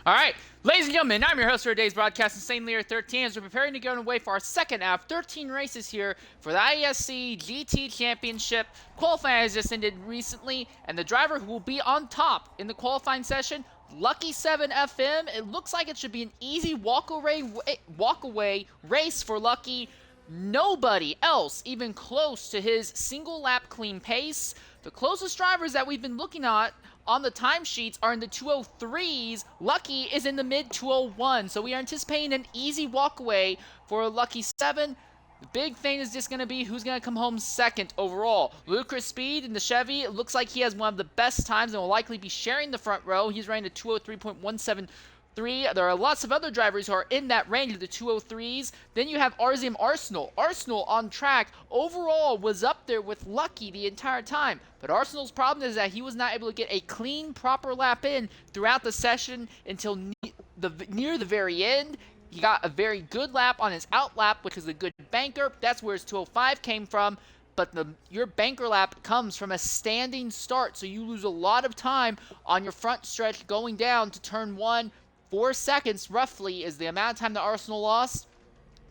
All right, ladies and gentlemen, I'm your host for today's broadcast, Insane Leader 13, as we're preparing to go away for our second out of 13 races here for the IESC GT Championship. Qualifying has just ended recently, and the driver who will be on top in the qualifying session, Lucky 7 FM. It looks like it should be an easy walk-away race for Lucky. Nobody else even close to his single lap clean pace. The closest drivers that we've been looking at on the timesheets are in the 203s. Lucky is in the mid 201, so we are anticipating an easy walkaway for Lucky 7. The big thing is just going to be who's going to come home second overall. Ludicrous Speed in the Chevy, it looks like he has one of the best times and will likely be sharing the front row. He's running a 203.173. There are lots of other drivers who are in that range of the 203s. Then you have RZM Arsenal. Arsenal on track overall was up there with Lucky the entire time. But Arsenal's problem is that he was not able to get a clean, proper lap in throughout the session until near the very end. He got a very good lap on his out lap, which is a good banker. That's where his 205 came from. But your banker lap comes from a standing start, so you lose a lot of time on your front stretch going down to turn 1. 4 seconds, roughly, is the amount of time that Arsenal lost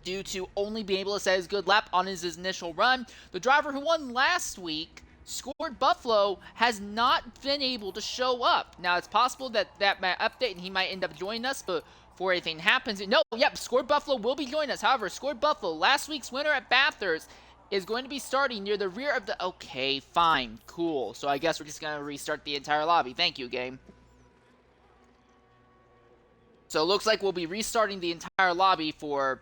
due to only being able to set his good lap on his initial run. The driver who won last week, Scored Buffalo, has not been able to show up. Now, it's possible that might update and he might end up joining us, but before anything happens, Scored Buffalo will be joining us. However, Scored Buffalo, last week's winner at Bathurst, is going to be starting near the rear of the... Okay, fine, cool. So I guess we're just going to restart the entire lobby. Thank you, game. So it looks like we'll be restarting the entire lobby for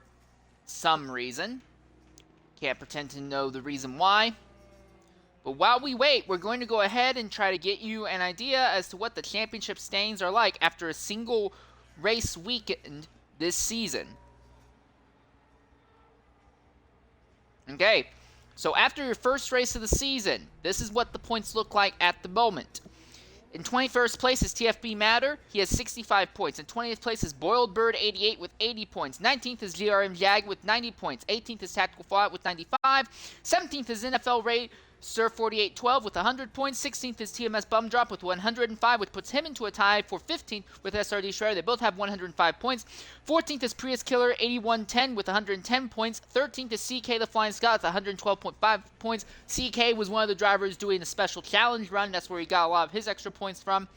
some reason. Can't pretend to know the reason why. But while we wait, we're going to go ahead and try to get you an idea as to what the championship standings are like after a single race weekend this season. Okay, so after your first race of the season, this is what the points look like at the moment. In 21st place is TFB Matter. He has 65 points. In 20th place is Boiled Bird 88 with 80 points. 19th is GRM Jagged with 90 points. 18th is Tactical Fallout with 95. 17th is NFL Racer 4812 with 100 points. 16th is TMS BumDrop with 105, which puts him into a tie for 15th with SRD Shredder. They both have 105 points. 14th is Prius Killer 8110 with 110 points. 13th is CKTheFlyingScott with 112.5 points. CK was one of the drivers doing a special challenge run. That's where he got a lot of his extra points from.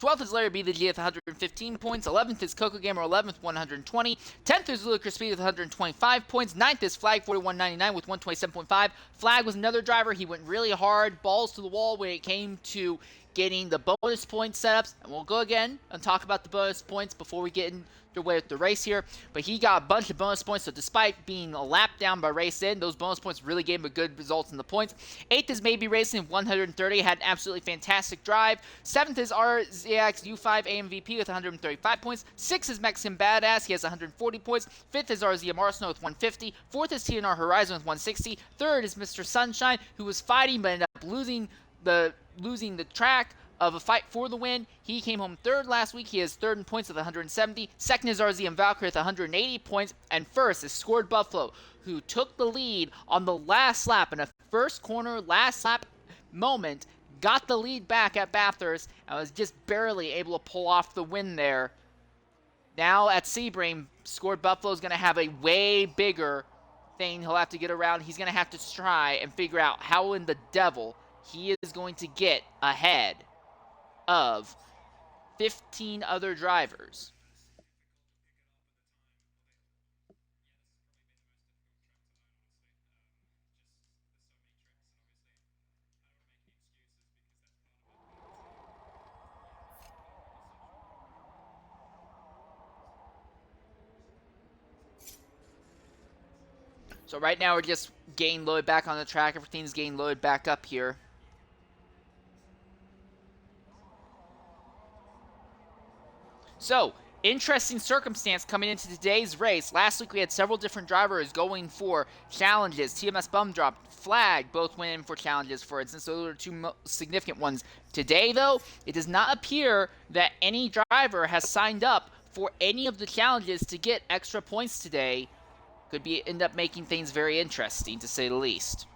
12th is larrybtheg with 115 points. 11th is Coco Gamer 11 with 120. 10th is Ludicrous Speed with 125 points. 9th is Flag 4199 with 127.5. Flag was another driver. He went really hard, balls to the wall when it came to getting the bonus point setups. And we'll go again and talk about the bonus points before we get underway with the race here. But he got a bunch of bonus points, so despite being a lap down by race end, those bonus points really gave him a good results in the points. 8th is MabeyRacing with 130, had an absolutely fantastic drive. 7th is RZX U5AMVP with 135 points. 6th is Mexican Badass, he has 140 points. 5th is RZM Arsenal with 150. 4th is TNR Horizon with 160. 3rd is Mr. Sunshine, who was fighting but ended up losing the track of a fight for the win. He came home 3rd last week. He is 3rd in points with 170. 2nd is RZM Valkryie with 180 points. And 1st is Scored Buffalo, who took the lead on the last lap in a first corner, last lap moment, got the lead back at Bathurst, and was just barely able to pull off the win there. Now at Sebring, Scored Buffalo is going to have a way bigger thing he'll have to get around. He's going to have to try and figure out how in the devil he is going to get ahead of 15 other drivers. So right now we're just getting loaded back on the track. Everything's getting loaded back up here. So, interesting circumstance coming into today's race. Last week we had several different drivers going for challenges. TMS BumDrop, Flag, both went in for challenges, for instance. Those are two most significant ones. Today, though, it does not appear that any driver has signed up for any of the challenges to get extra points today. Could end up making things very interesting, to say the least.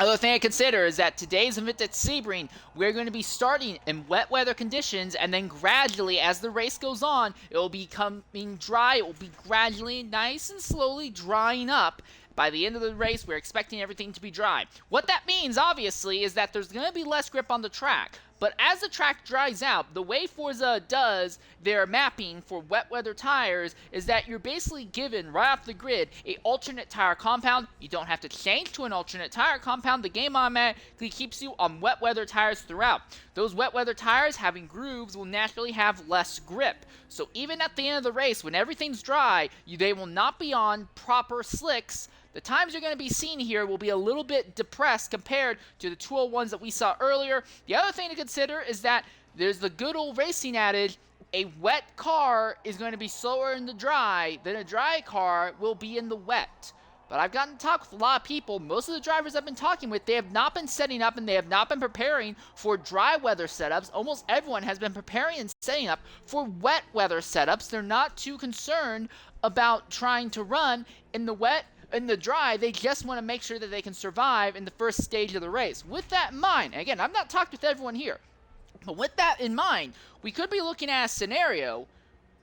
Other thing to consider is that today's event at Sebring, we're going to be starting in wet weather conditions, and then gradually, as the race goes on, it will be becoming dry. It will be gradually, nice and slowly drying up. By the end of the race, we're expecting everything to be dry. What that means, obviously, is that there's going to be less grip on the track. But as the track dries out, the way Forza does their mapping for wet weather tires is that you're basically given, right off the grid, a alternate tire compound. You don't have to change to an alternate tire compound. The game automatically keeps you on wet weather tires throughout. Those wet weather tires, having grooves, will naturally have less grip. So even at the end of the race, when everything's dry, they will not be on proper slicks. The times you're going to be seeing here will be a little bit depressed compared to the 201s that we saw earlier. The other thing to consider is that there's the good old racing adage, a wet car is going to be slower in the dry than a dry car will be in the wet. But I've gotten to talk with a lot of people. Most of the drivers I've been talking with, they have not been setting up and they have not been preparing for dry weather setups. Almost everyone has been preparing and setting up for wet weather setups. They're not too concerned about trying to run in the wet. In the dry, they just want to make sure that they can survive in the first stage of the race. With that in mind, again, I've not talked with everyone here, but with that in mind, we could be looking at a scenario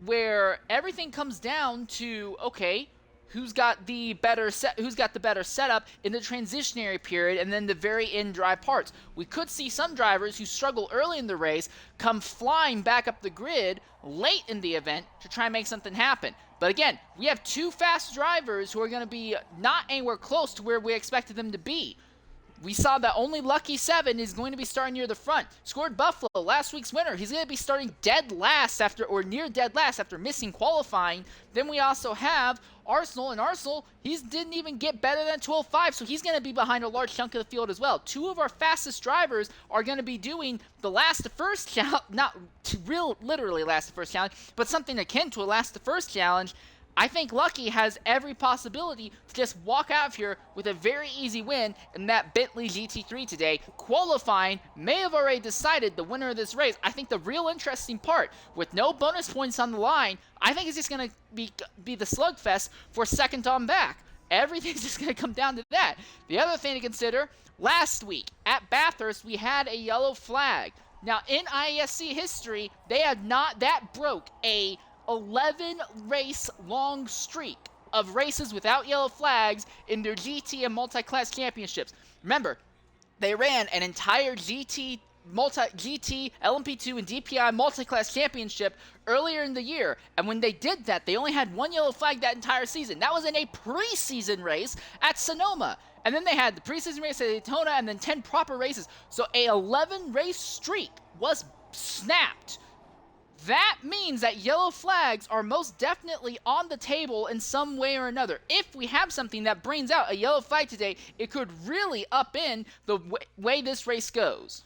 where everything comes down to, okay, who's got the better setup in the transitionary period and then the very end dry parts. We could see some drivers who struggle early in the race come flying back up the grid late in the event to try and make something happen. But again, we have two fast drivers who are going to be not anywhere close to where we expected them to be. We saw that only Lucky 7 is going to be starting near the front. Scored Buffalo, last week's winner. He's going to be starting dead last after, or near dead last after missing qualifying. Then we also have Arsenal, and Arsenal, he didn't even get better than 12.5, so he's going to be behind a large chunk of the field as well. Two of our fastest drivers are going to be doing the last to first challenge, not literally last to first challenge, but something akin to a last to first challenge. I think Lucky has every possibility to just walk out of here with a very easy win in that Bentley GT3 today. Qualifying may have already decided the winner of this race. I think the real interesting part, with no bonus points on the line, I think it's just going to be the slugfest for second on back. Everything's just going to come down to that. The other thing to consider, last week at Bathurst, we had a yellow flag. Now, in IESC history, that broke a 11 race long streak of races without yellow flags in their GT and multi-class championships. Remember, they ran an entire GT, LMP2, and DPI multi-class championship earlier in the year, and when they did that, they only had one yellow flag that entire season. That was in a preseason race at Sonoma. And then they had the preseason race at Daytona and then 10 proper races. So a 11 race streak was snapped. That means that yellow flags are most definitely on the table in some way or another. If we have something that brings out a yellow flag today, it could really upend the way this race goes.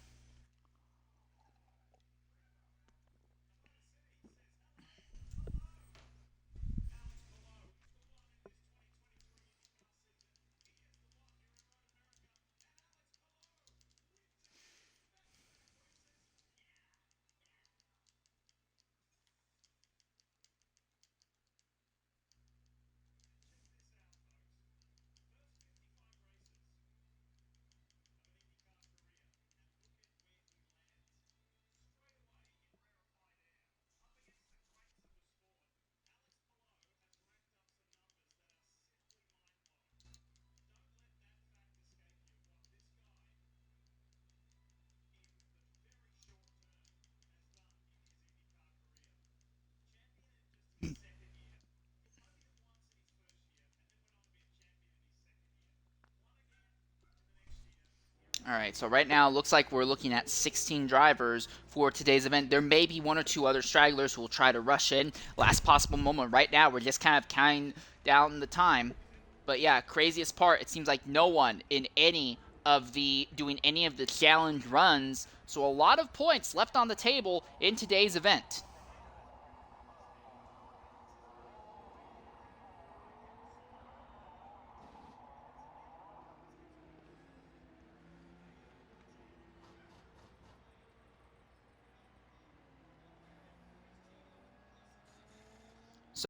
All right, so right now it looks like we're looking at 16 drivers for today's event. There may be one or two other stragglers who will try to rush in. Last possible moment. Right now, we're just kind of counting down the time. But yeah, craziest part, it seems like no one in doing any of the challenge runs. So a lot of points left on the table in today's event.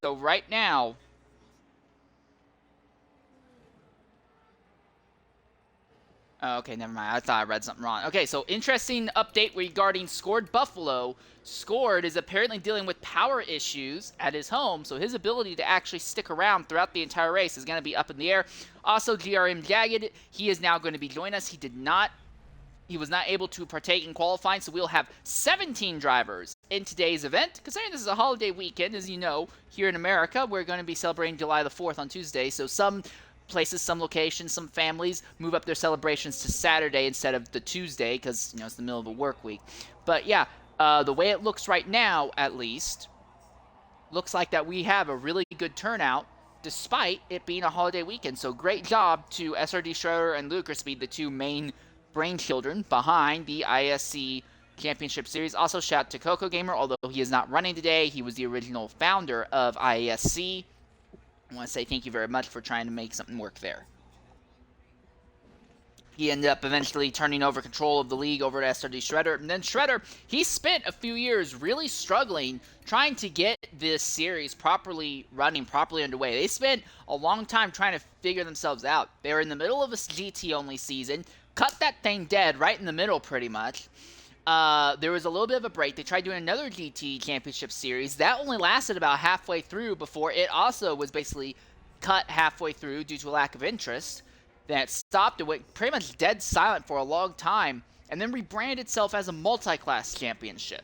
So right now, Oh, okay, never mind. I thought I read something wrong. Okay, so interesting update regarding Scored Buffalo. Scored is apparently dealing with power issues at his home, so his ability to actually stick around throughout the entire race is going to be up in the air. Also, GRM Jagged, he is now going to be joining us. He was not able to partake in qualifying, so we'll have 17 drivers in today's event. Considering this is a holiday weekend, as you know, here in America, we're going to be celebrating July the 4th on Tuesday, so some places, some locations, some families move up their celebrations to Saturday instead of the Tuesday because, you know, it's the middle of a work week. But yeah, the way it looks right now, at least, looks like that we have a really good turnout despite it being a holiday weekend. So great job to SRD Shredder and Ludicrous Speed, the two main brainchildren behind the IESC Championship Series. Also, shout out to Coco Gamer, although he is not running today. He was the original founder of IESC. I want to say thank you very much for trying to make something work there. He ended up eventually turning over control of the league over to SRD Shredder. And then Shredder, he spent a few years really struggling trying to get this series properly running, properly underway. They spent a long time trying to figure themselves out. They were in the middle of a GT-only season, cut that thing dead right in the middle pretty much. There was a little bit of a break. They tried doing another GT Championship Series. That only lasted about halfway through before it also was basically cut halfway through due to a lack of interest. Then it stopped. It went pretty much dead silent for a long time and then rebranded itself as a multi-class championship.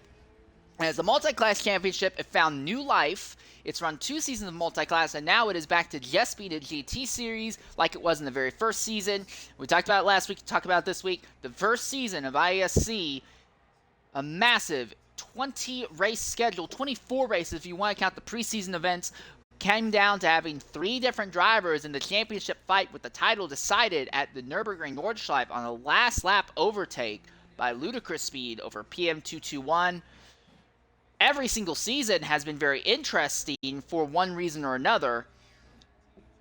And as a multi-class championship, it found new life. It's run 2 seasons of multi-class, and now it is back to just being a GT series like it was in the very first season. We talked about it last week, talked about it this week. The first season of IESC, a massive 20-race schedule, 24 races if you want to count the preseason events, came down to having 3 different drivers in the championship fight with the title decided at the Nürburgring Nordschleife on a last lap overtake by Ludicrous Speed over PM221. Every single season has been very interesting for one reason or another.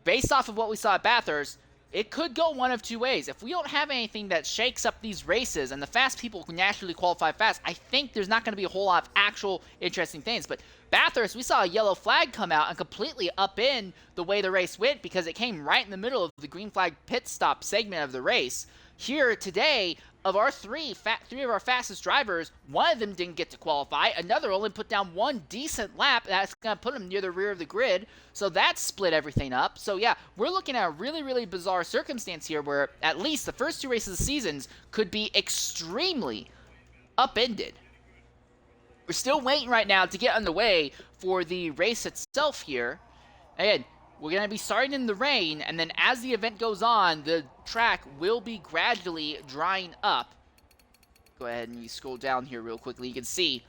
Based off of what we saw at Bathurst, it could go one of 2 ways. If we don't have anything that shakes up these races and the fast people can naturally qualify fast, I think there's not going to be a whole lot of actual interesting things. But Bathurst, we saw a yellow flag come out and completely upend the way the race went because it came right in the middle of the green flag pit stop segment of the race. Here today, of our three of our fastest drivers, one of them didn't get to qualify. Another only put down 1 decent lap. That's going to put him near the rear of the grid. So that split everything up. So yeah, we're looking at a really, really bizarre circumstance here where at least the first 2 races of the seasons could be extremely upended. We're still waiting right now to get underway for the race itself here. Again, we're going to be starting in the rain, and then as the event goes on, the track will be gradually drying up. Go ahead and you scroll down here real quickly. You can see,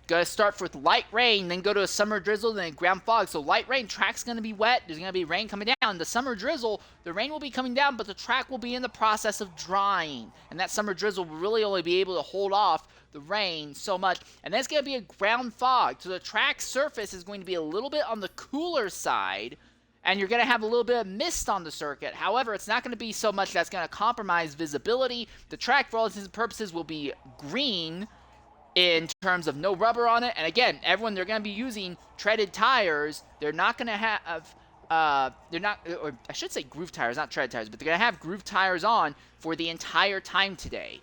going to start with light rain, then go to a summer drizzle, then ground fog. So light rain, track's going to be wet. There's going to be rain coming down. The summer drizzle, the rain will be coming down, but the track will be in the process of drying. And that summer drizzle will really only be able to hold off the rain so much. And then it's going to be a ground fog. So the track surface is going to be a little bit on the cooler side, and you're going to have a little bit of mist on the circuit. However, it's not going to be so much that's going to compromise visibility. The track, for all intents and purposes, will be green in terms of no rubber on it. And again, everyone, they're going to be using treaded tires. They're not going to have, or I should say groove tires, not treaded tires, but they're going to have groove tires on for the entire time today.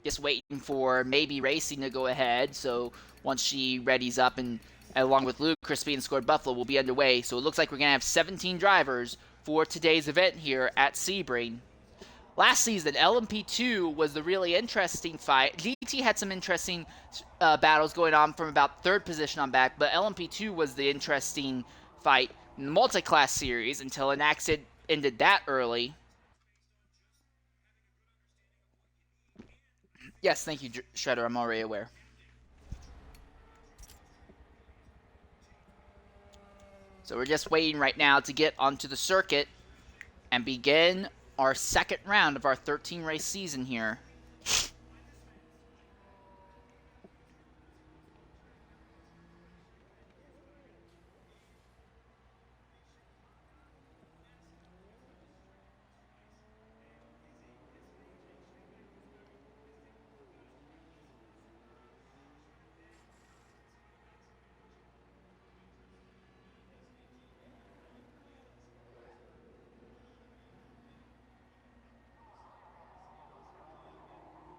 Just waiting for MabeyRacing to go ahead. So once she readies up and along with Ludicrous Speed and Scored Buffalo will be underway. So it looks like we're going to have 17 drivers for today's event here at Sebring. Last season, LMP2 was the really interesting fight. GT had some interesting battles going on from about 3rd position on back, but LMP2 was the interesting fight in the multi-class series until an accident ended that early. Yes, thank you, Shredder. I'm already aware. So we're just waiting right now to get onto the circuit and begin our 2nd round of our 13-race season here.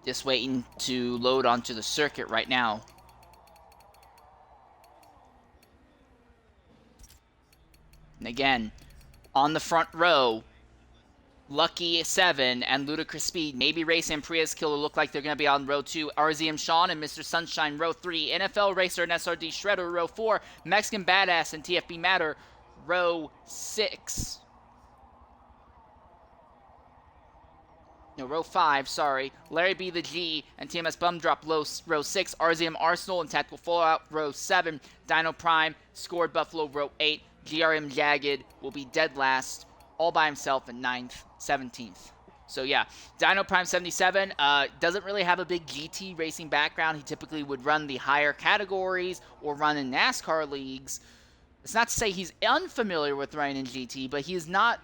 Just waiting to load onto the circuit right now. And again, on the front row, Lucky 7 and Ludicrous Speed, MabeyRacing and Prius Killer look like they're going to be on row 2. RZM Sean and Mr. Sunshine row 3. NFL Racer and SRD Shredder row 4. Mexican Badass and TFB Matter row 6. No, row 5, sorry. larrybtheg and TMS BumDrop row 6. RZM Arsenal and Tactical Fallout row 7. Dino Prime, Scored Buffalo row 8. GRM Jagged will be dead last, all by himself in 9th, 17th. So yeah, Dino Prime 77 doesn't really have a big GT racing background. He typically would run the higher categories or run in NASCAR leagues. It's not to say he's unfamiliar with running in GT, but he is not.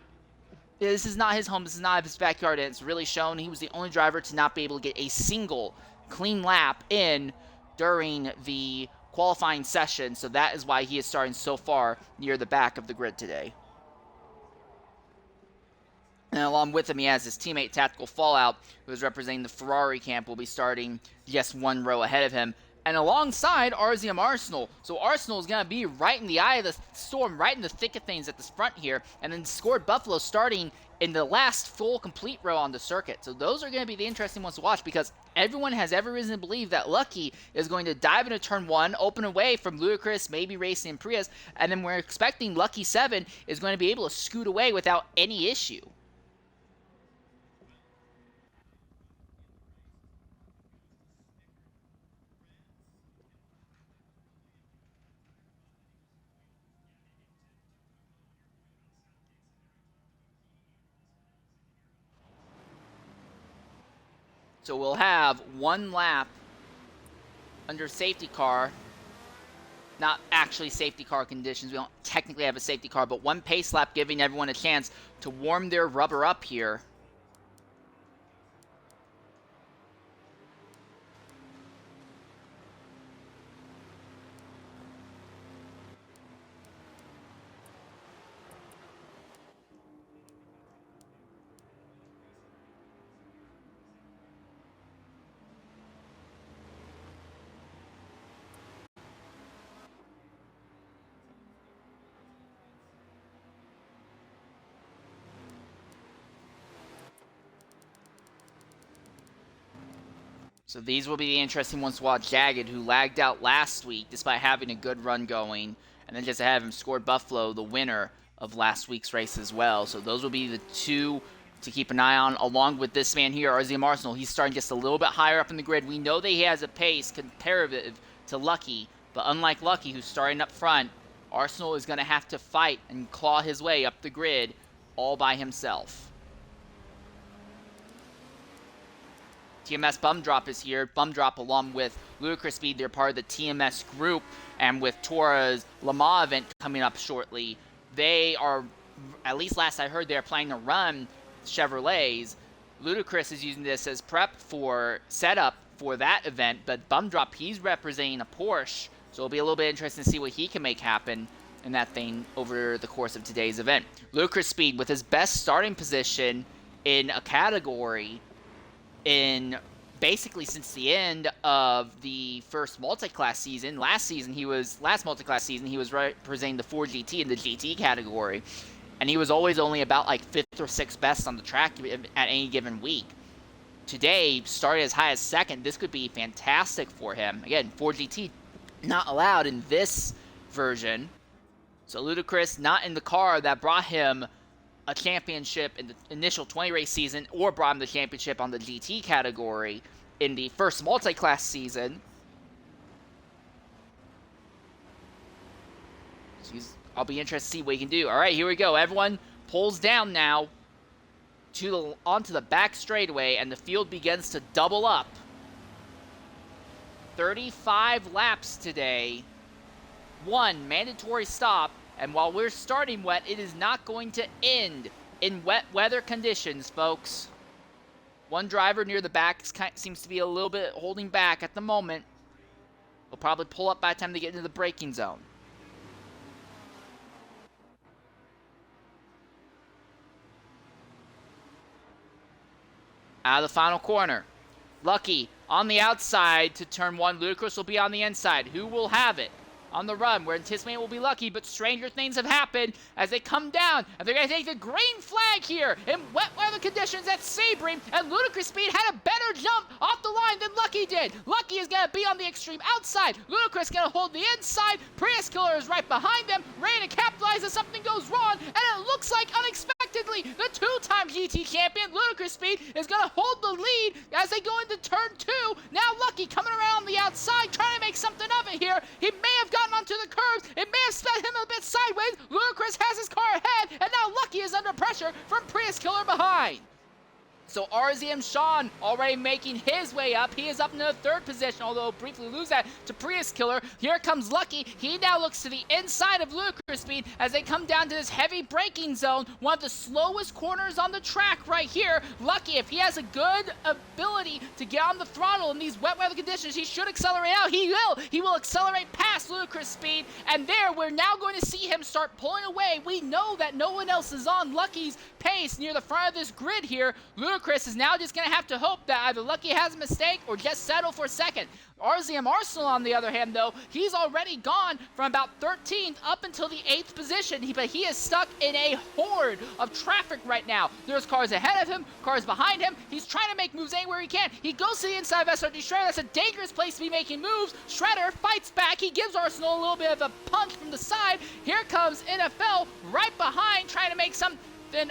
This is not his home. This is not his backyard, and it's really shown. He was the only driver to not be able to get a single clean lap in during the qualifying session, so that is why he is starting so far near the back of the grid today. And along with him, he has his teammate Tactical Fallout, who is representing the Ferrari camp, will be starting just one row ahead of him. And alongside RZM Arsenal. So Arsenal is going to be right in the eye of the storm, right in the thick of things at the front here. And then Scored Buffalo starting in the last full complete row on the circuit. So those are going to be the interesting ones to watch, because everyone has every reason to believe that Lucky is going to dive into turn 1, open away from Ludicrous, MabeyRacing, and Prius. And then we're expecting Lucky 7 is going to be able to scoot away without any issue. So we'll have one lap under safety car. Not actually safety car conditions. We don't technically have a safety car, but one pace lap giving everyone a chance to warm their rubber up here. So these will be the interesting ones to watch. Jagged, who lagged out last week despite having a good run going, and then just to have him Scored Buffalo, the winner of last week's race as well. So those will be the two to keep an eye on, along with this man here, RZM Arsenal. He's starting just a little bit higher up in the grid. We know that he has a pace comparative to Lucky, but unlike Lucky, who's starting up front, Arsenal is going to have to fight and claw his way up the grid all by himself. TMS BumDrop is here. BumDrop, along with Ludicrous Speed, they're part of the TMS group. And with Tora's Le Mans event coming up shortly, they are, at least last I heard, they're planning to run Chevrolets. Ludicrous is using this as prep for setup for that event. But BumDrop, he's representing a Porsche. So it'll be a little bit interesting to see what he can make happen in that thing over the course of today's event. Ludicrous Speed, with his best starting position in a category in basically since the end of the first multi-class season. Last multi-class season, he was representing the 4GT in the GT category, and he was always only about like 5th or 6th best on the track at any given week. Today, starting as high as 2nd, this could be fantastic for him. Again, 4GT not allowed in this version, so Ludicrous not in the car that brought him a championship in the initial 20-race season, or brought him the championship on the GT category in the first multi-class season. So I'll be interested to see what he can do. All right, here we go. Everyone pulls down now onto the back straightaway, and the field begins to double up. 35 laps today. One mandatory stop. And while we're starting wet, it is not going to end in wet weather conditions, folks. One driver near the back seems to be a little bit holding back at the moment. He'll probably pull up by the time they get into the braking zone. Out of the final corner. Lucky on the outside to turn 1. Ludicrous will be on the inside. Who will have it? On the run, we're anticipating it will be Lucky, but stranger things have happened as they come down, and they're going to take the green flag here in wet weather conditions at Sebring, and Ludicrous Speed had a better jump off the line than Lucky did. Lucky is going to be on the extreme outside. Ludicrous going to hold the inside. Prius Killer is right behind them, ready to capitalize if something goes wrong, and it looks like unexpectedly the two-time GT champion Ludicrous Speed is going to hold the lead as they go into turn 2. Now Lucky coming around on the outside, trying to make something of it here. He may have gotten onto the curves. It may have sped him a bit sideways. Ludicrous has his car ahead, and now Lucky is under pressure from Prius Killer behind. So RZM Sean already making his way up. He is up into the 3rd position, although briefly lose that to Prius Killer. Here comes Lucky. He now looks to the inside of Ludicrous Speed as they come down to this heavy braking zone. One of the slowest corners on the track right here. Lucky, if he has a good ability to get on the throttle in these wet weather conditions, he should accelerate out. He will. He will accelerate past Ludicrous Speed, and there we're now going to see him start pulling away. We know that no one else is on Lucky's pace near the front of this grid here. Ludicrous is now just going to have to hope that either Lucky has a mistake or just settle for 2nd. RZM Arsenal, on the other hand, though, he's already gone from about 13th up until the 8th position, but he is stuck in a horde of traffic right now. There's cars ahead of him, cars behind him. He's trying to make moves anywhere he can. He goes to the inside of SRD Shredder. That's a dangerous place to be making moves. Shredder fights back. He gives Arsenal a little bit of a punch from the side. Here comes NFL right behind, trying to make something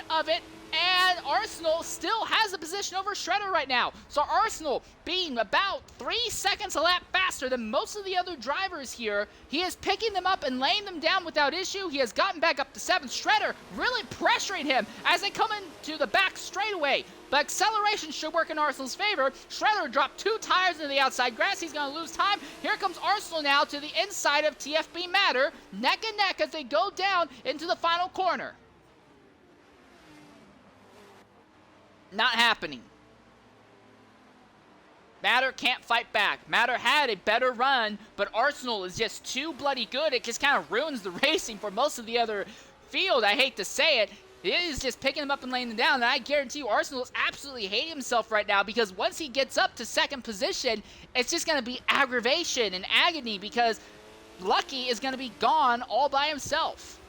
of it. And Arsenal still has a position over Shredder right now. So Arsenal being about 3 seconds a lap faster than most of the other drivers here. He is picking them up and laying them down without issue. He has gotten back up to 7th. Shredder really pressuring him as they come into the back straightaway. But acceleration should work in Arsenal's favor. Shredder dropped 2 tires into the outside grass. He's going to lose time. Here comes Arsenal now to the inside of TFB Matter. Neck and neck as they go down into the final corner. Not happening. Matter can't fight back. Matter had a better run, but Arsenal is just too bloody good. It just kind of ruins the racing for most of the other field. I hate to say it. It is just picking them up and laying them down, and I guarantee you Arsenal is absolutely hating himself right now because once he gets up to 2nd position, it's just going to be aggravation and agony because Lucky is going to be gone all by himself.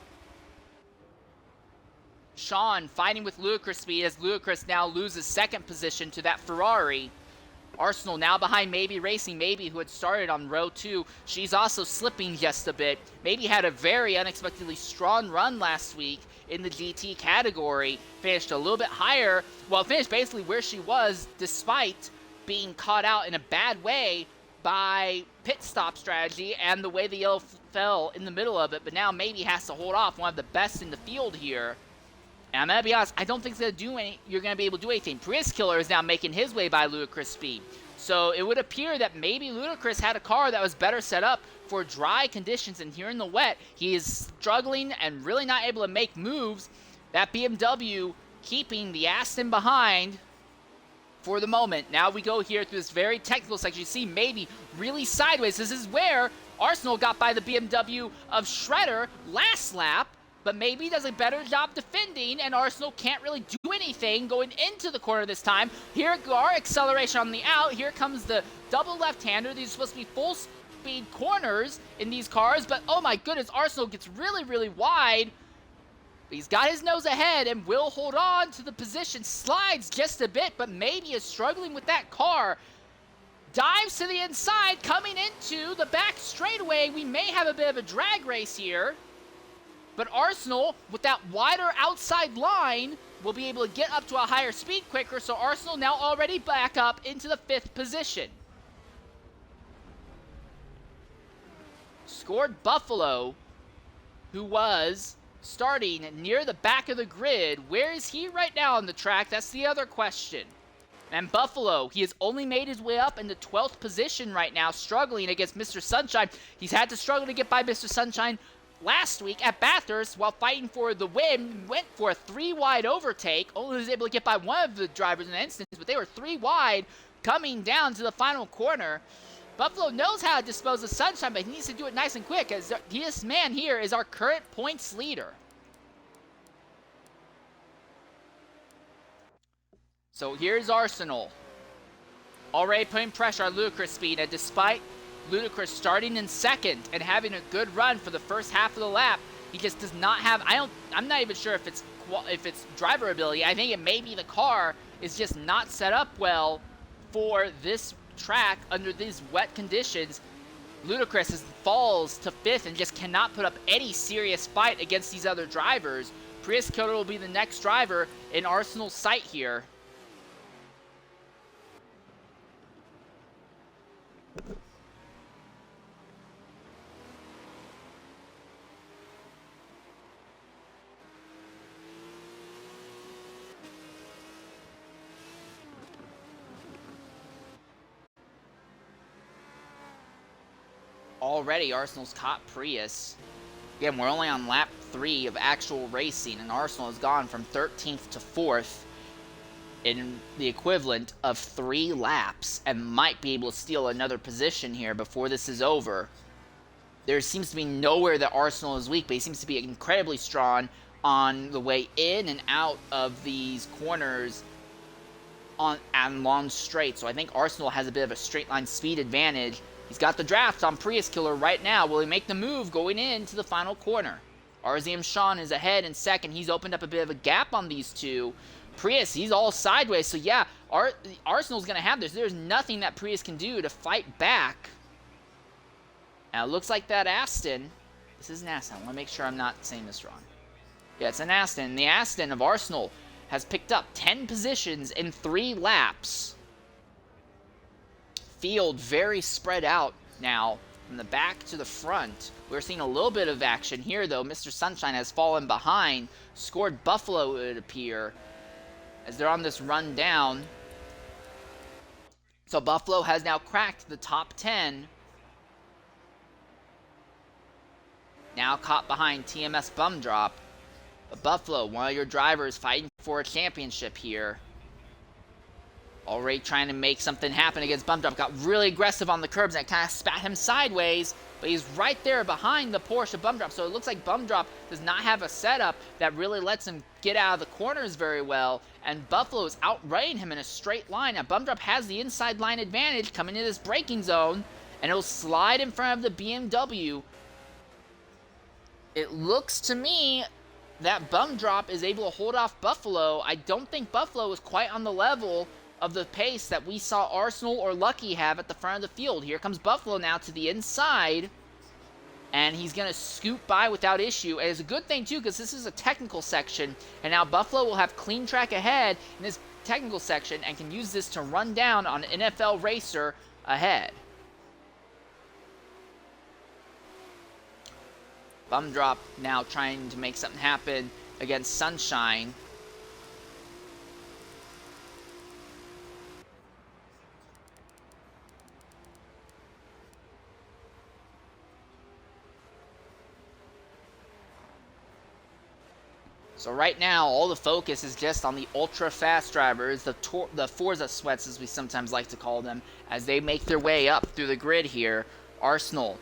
Sean fighting with Ludicrous Speed as Ludicrous now loses 2nd position to that Ferrari. Arsenal now behind MabeyRacing. Mabey, who had started on row 2, she's also slipping just a bit. Mabey had a very unexpectedly strong run last week in the GT category. Finished a little bit higher. Well, finished basically where she was despite being caught out in a bad way by pit stop strategy and the way the yellow fell in the middle of it. But now Mabey has to hold off one of the best in the field here. And I'm going to be honest, I don't think you're going to be able to do anything. Prius Killer is now making his way by Ludicrous Speed. So it would appear that maybe Ludicrous had a car that was better set up for dry conditions, and here in the wet, he is struggling and really not able to make moves. That BMW keeping the Aston behind for the moment. Now we go here through this very technical section. You see Mabey really sideways. This is where Arsenal got by the BMW of Shredder last lap. But Mabey does a better job defending, and Arsenal can't really do anything going into the corner this time. Here our acceleration on the out. Here comes the double left-hander. These are supposed to be full-speed corners in these cars, but oh my goodness, Arsenal gets really, really wide. He's got his nose ahead and will hold on to the position. Slides just a bit, but Mabey is struggling with that car. Dives to the inside, coming into the back straightaway. We may have a bit of a drag race here. But Arsenal, with that wider outside line, will be able to get up to a higher speed quicker, so Arsenal now already back up into the 5th position. Scored Buffalo, who was starting near the back of the grid. Where is he right now on the track? That's the other question. And Buffalo, he has only made his way up into 12th position right now, struggling against Mr. Sunshine. He's had to struggle to get by Mr. Sunshine last week at Bathurst while fighting for the win. Went for a 3-wide overtake. Only was able to get by one of the drivers in an instance, but they were 3 wide coming down to the final corner. Buffalo knows how to dispose of Sunshine, but he needs to do it nice and quick, as this man here is our current points leader. So here's Arsenal. already putting pressure on Ludicrous Speed, and despite Ludicrous starting in second and having a good run for the first half of the lap, he just does not have, I'm not even sure if it's driver ability. I think it may be the car is just not set up well for this track under these wet conditions. Ludicrous falls to 5th and just cannot put up any serious fight against these other drivers. Prius Killer will be the next driver in Arsenal's sight here. Already Arsenal's caught Prius. Again, we're only on lap 3 of actual racing, and Arsenal has gone from 13th to 4th in the equivalent of 3 laps, and might be able to steal another position here before this is over. There seems to be nowhere that Arsenal is weak, but he seems to be incredibly strong on the way in and out of these corners on long straight. So I think Arsenal has a bit of a straight line speed advantage. He's got the draft on Prius Killer right now. Will he make the move going into the final corner? RZM Sean is ahead in second. He's opened up a bit of a gap on these two. Prius, he's all sideways. So yeah, Arsenal's going to have this. There's nothing that Prius can do to fight back. Now it looks like that Aston. This is an Aston. I want to make sure I'm not saying this wrong. Yeah, it's an Aston. The Aston of Arsenal has picked up 10 positions in 3 laps. Field very spread out now from the back to the front. We're seeing a little bit of action here, though. Mr. Sunshine has fallen behind. Scored Buffalo, it would appear, as they're on this run down. So Buffalo has now cracked the top 10. Now caught behind TMS BumDrop. But Buffalo, one of your drivers, fighting for a championship here. Already trying to make something happen against BumDrop. Got really aggressive on the curbs and kind of spat him sideways. But he's right there behind the Porsche BumDrop. So it looks like BumDrop does not have a setup that really lets him get out of the corners very well. And Buffalo is outrunning him in a straight line. Now BumDrop has the inside line advantage coming into this braking zone. And it'll slide in front of the BMW. It looks to me that BumDrop is able to hold off Buffalo. I don't think Buffalo is quite on the level of the pace that we saw Arsenal or Lucky have at the front of the field. Here comes Buffalo now to the inside, and he's going to scoot by without issue. And it's a good thing, too, because this is a technical section, and now Buffalo will have clean track ahead in this technical section and can use this to run down on an NFL racer ahead. BumDrop now trying to make something happen against Sunshine. So right now, all the focus is just on the ultra-fast drivers, the Forza sweats, as we sometimes like to call them, as they make their way up through the grid here. Arsenal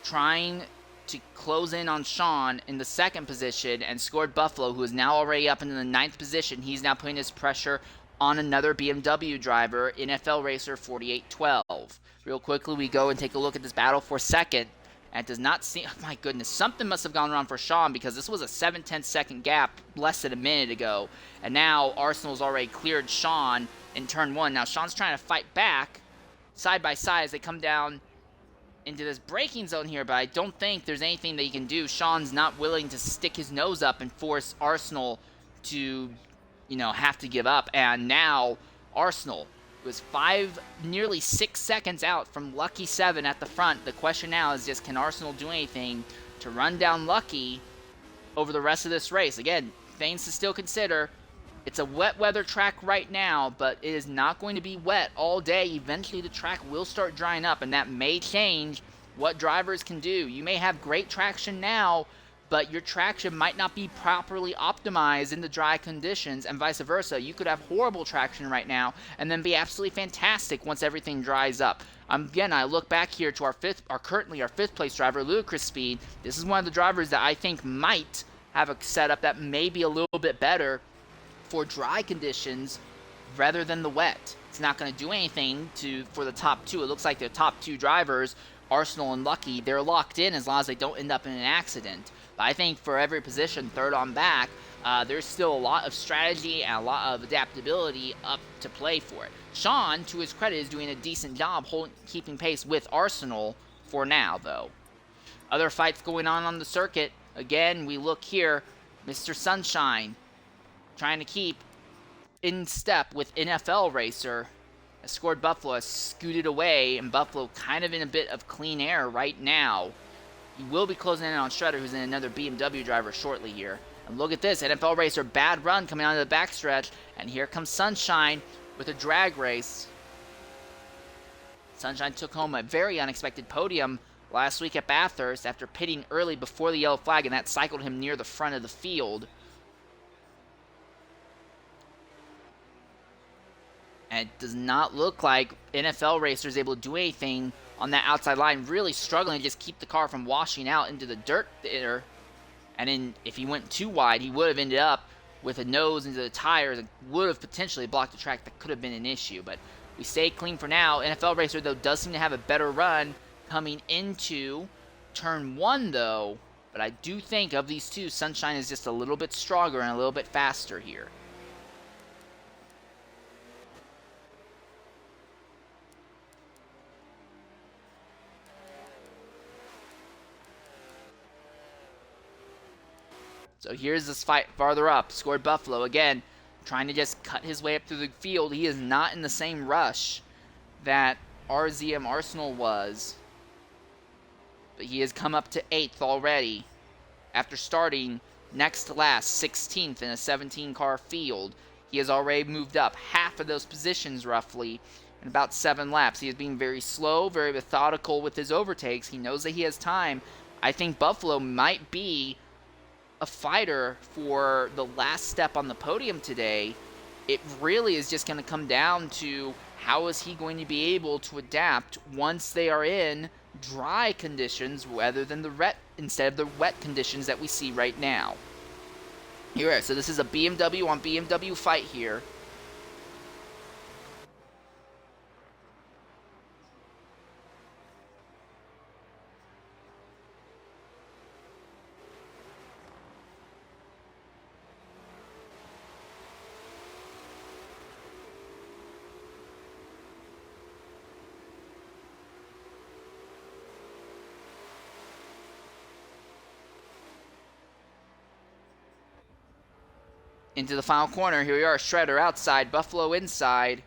trying to close in on Sean in the 2nd position, and scored Buffalo, who is now already up into the 9th position. He's now putting his pressure on another BMW driver, NFL Racer 4812. Real quickly, we go and take a look at this battle for 2nd. And it does not seem, oh my goodness, something must have gone wrong for Sean, because this was a 7/10 second gap less than a minute ago. And now Arsenal's already cleared Sean in turn 1. Now Sean's trying to fight back side by side as they come down into this braking zone here, but I don't think there's anything that he can do. Sean's not willing to stick his nose up and force Arsenal to, have to give up. And now Arsenal was nearly 6 seconds out from Lucky 7 at the front. The question now is just, can Arsenal do anything to run down Lucky over the rest of this race? Again, things to still consider. It's a wet weather track right now, but it is not going to be wet all day. Eventually the track will start drying up, and that may change what drivers can do. You may have great traction now, but your traction might not be properly optimized in the dry conditions, and vice versa. You could have horrible traction right now and then be absolutely fantastic once everything dries up. Again, I look back here to currently our 5th place driver, Ludicrous Speed. This is one of the drivers that I think might have a setup that may be a little bit better for dry conditions rather than the wet. It's not going to do anything for the top two. It looks like the top two drivers, Arsenal and Lucky, they're locked in as long as they don't end up in an accident. But I think for every position, third on back, there's still a lot of strategy and a lot of adaptability up to play for it. Sean, to his credit, is doing a decent job keeping pace with Arsenal for now, though. Other fights going on the circuit. Again, we look here, Mr. Sunshine trying to keep in step with NFL Racer. Has scored Buffalo, has scooted away, and Buffalo kind of in a bit of clean air right now. He will be closing in on Shredder, who's in another BMW driver shortly here. And look at this, NFL Racer, bad run coming out of the backstretch, and here comes Sunshine with a drag race. Sunshine took home a very unexpected podium last week at Bathurst after pitting early before the yellow flag, and that cycled him near the front of the field. And it does not look like NFL Racer is able to do anything on that outside line, really struggling to just keep the car from washing out into the dirt there. And then if he went too wide, he would have ended up with a nose into the tires and would have potentially blocked the track. That could have been an issue, but we stay clean for now. NFL Racer, though, does seem to have a better run coming into turn one, though. But I do think of these two, Sunshine is just a little bit stronger and a little bit faster here. So here's this fight farther up. Scored Buffalo again, trying to just cut his way up through the field. He is not in the same rush that RZM Arsenal was. But he has come up to 8th already after starting next to last, 16th in a 17-car field. He has already moved up half of those positions roughly in about 7 laps. He is being very slow, very methodical with his overtakes. He knows that he has time. I think Buffalo might be a fighter for the last step on the podium today. It really is just going to come down to how is he going to be able to adapt once they are in dry conditions rather than instead of the wet conditions that we see right now. Here, so this is a BMW on BMW fight here. Into the final corner. Here we are. Shredder outside. Buffalo inside.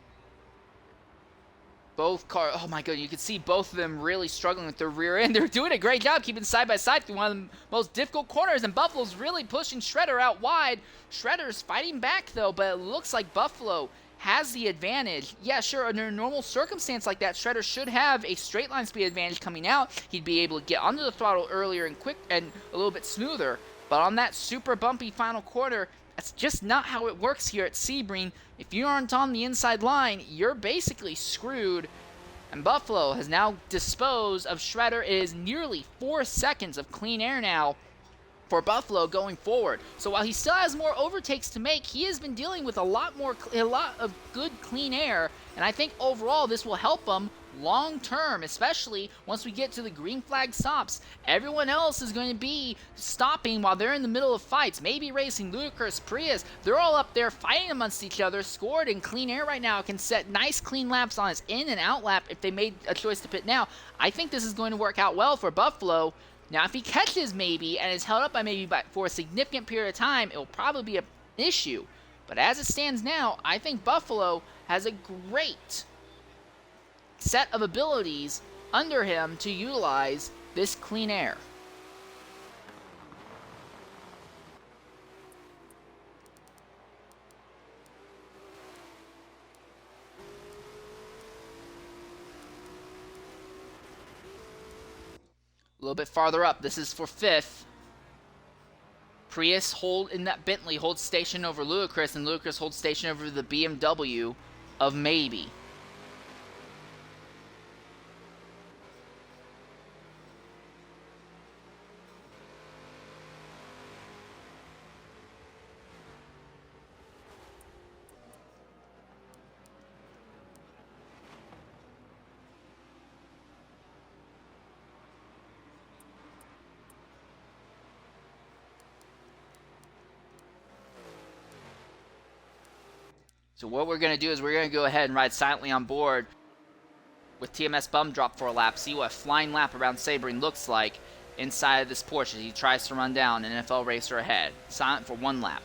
Both cars. Oh my god. You can see both of them really struggling with their rear end. They're doing a great job keeping side by side through one of the most difficult corners. And Buffalo's really pushing Shredder out wide. Shredder's fighting back though. But it looks like Buffalo has the advantage. Yeah, sure. Under a normal circumstance like that, Shredder should have a straight line speed advantage coming out. He'd be able to get under the throttle earlier and quick and a little bit smoother. But on that super bumpy final quarter, that's just not how it works here at Sebring. If you aren't on the inside line, you're basically screwed. And Buffalo has now disposed of Shredder. It is nearly 4 seconds of clean air now for Buffalo going forward. So while he still has more overtakes to make, he has been dealing with a lot of good clean air. And I think overall this will help him long term, especially once we get to the green flag stops. Everyone else is going to be stopping while they're in the middle of fights. MabeyRacing, Ludicrous, Prius, they're all up there fighting amongst each other. Scored in clean air right now can set nice clean laps on his in and out lap if they made a choice to pit now. I think this is going to work out well for Buffalo. Now if he catches Mabey and is held up by Mabey for a significant period of time, it will probably be an issue. But as it stands now, I think Buffalo has a great set of abilities under him to utilize this clean air. A little bit farther up, this is for 5th. Prius in that Bentley holds station over Ludicrous, and Ludicrous holds station over the BMW of Mabey. So what we're going to do is we're going to go ahead and ride silently on board with TMS BumDrop for a lap, see what a flying lap around Sebring looks like inside of this Porsche as he tries to run down an NFL racer ahead. Silent for 1 lap.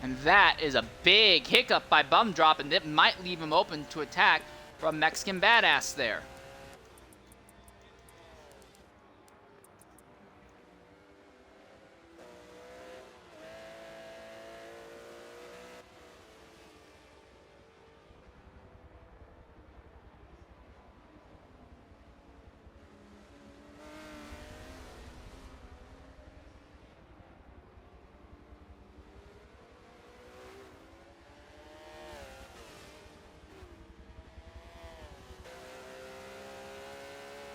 And that is a big hiccup by BumDrop, and it might leave him open to attack from Mexican Badass there.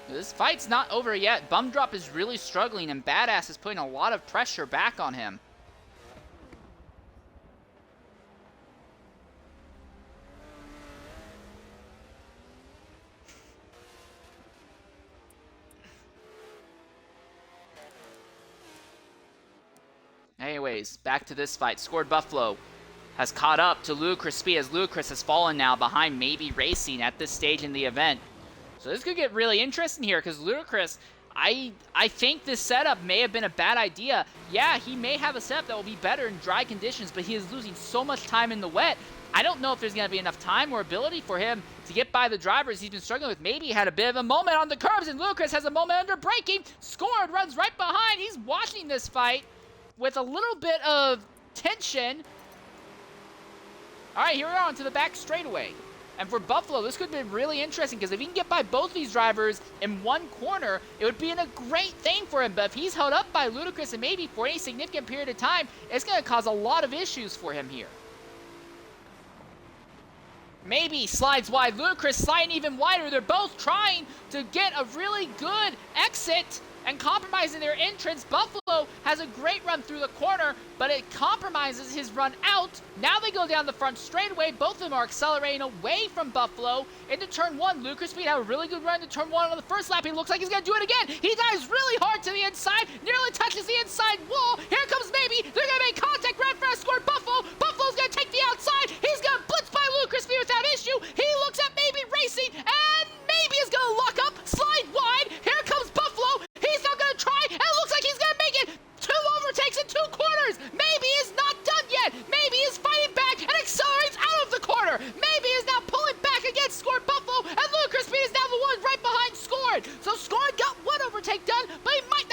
This fight's not over yet. BumDrop is really struggling, and Badass is putting a lot of pressure back on him. Anyways, back to this fight. Scored Buffalo has caught up to Ludicrous Speed as Ludicrous has fallen now behind MabeyRacing at this stage in the event. So this could get really interesting here because Ludicrous, I think this setup may have been a bad idea. Yeah, he may have a setup that will be better in dry conditions, but he is losing so much time in the wet. I don't know if there's going to be enough time or ability for him to get by the drivers he's been struggling with. Maybe he had a bit of a moment on the curbs, and Ludicrous has a moment under braking. Scored, runs right behind. He's watching this fight with a little bit of tension. All right, here we are onto the back straightaway. And for Buffalo, this could be really interesting because if he can get by both these drivers in one corner, it would be a great thing for him. But if he's held up by Ludicrous and Mabey for any significant period of time, it's going to cause a lot of issues for him here. Mabey slides wide, Ludicrous sliding even wider. They're both trying to get a really good exit and compromising their entrance. Buffalo has a great run through the corner, but it compromises his run out. Now they go down the front straightaway. Both of them are accelerating away from Buffalo into turn 1. Ludicrous Speed had a really good run to turn 1 on the first lap. He looks like he's going to do it again. He dives really hard to the inside, nearly touches the inside wall. Here comes Mabey. They're going to make contact right for a score. Buffalo's going to take the outside. He's going to blitz by Ludicrous Speed without issue. He looks at MabeyRacing, and Mabey is going to lock up, slide wide. Here comes Buffalo. He's not going to try, and it looks like he's going to make it. 2 overtakes in 2 corners. Mabey is not done yet. Mabey is fighting back and accelerates out of the corner. Mabey is now pulling back against Scored Buffalo, and Ludicrous Speed is now the one right behind Scored. So Scored got 1 overtake done, but he might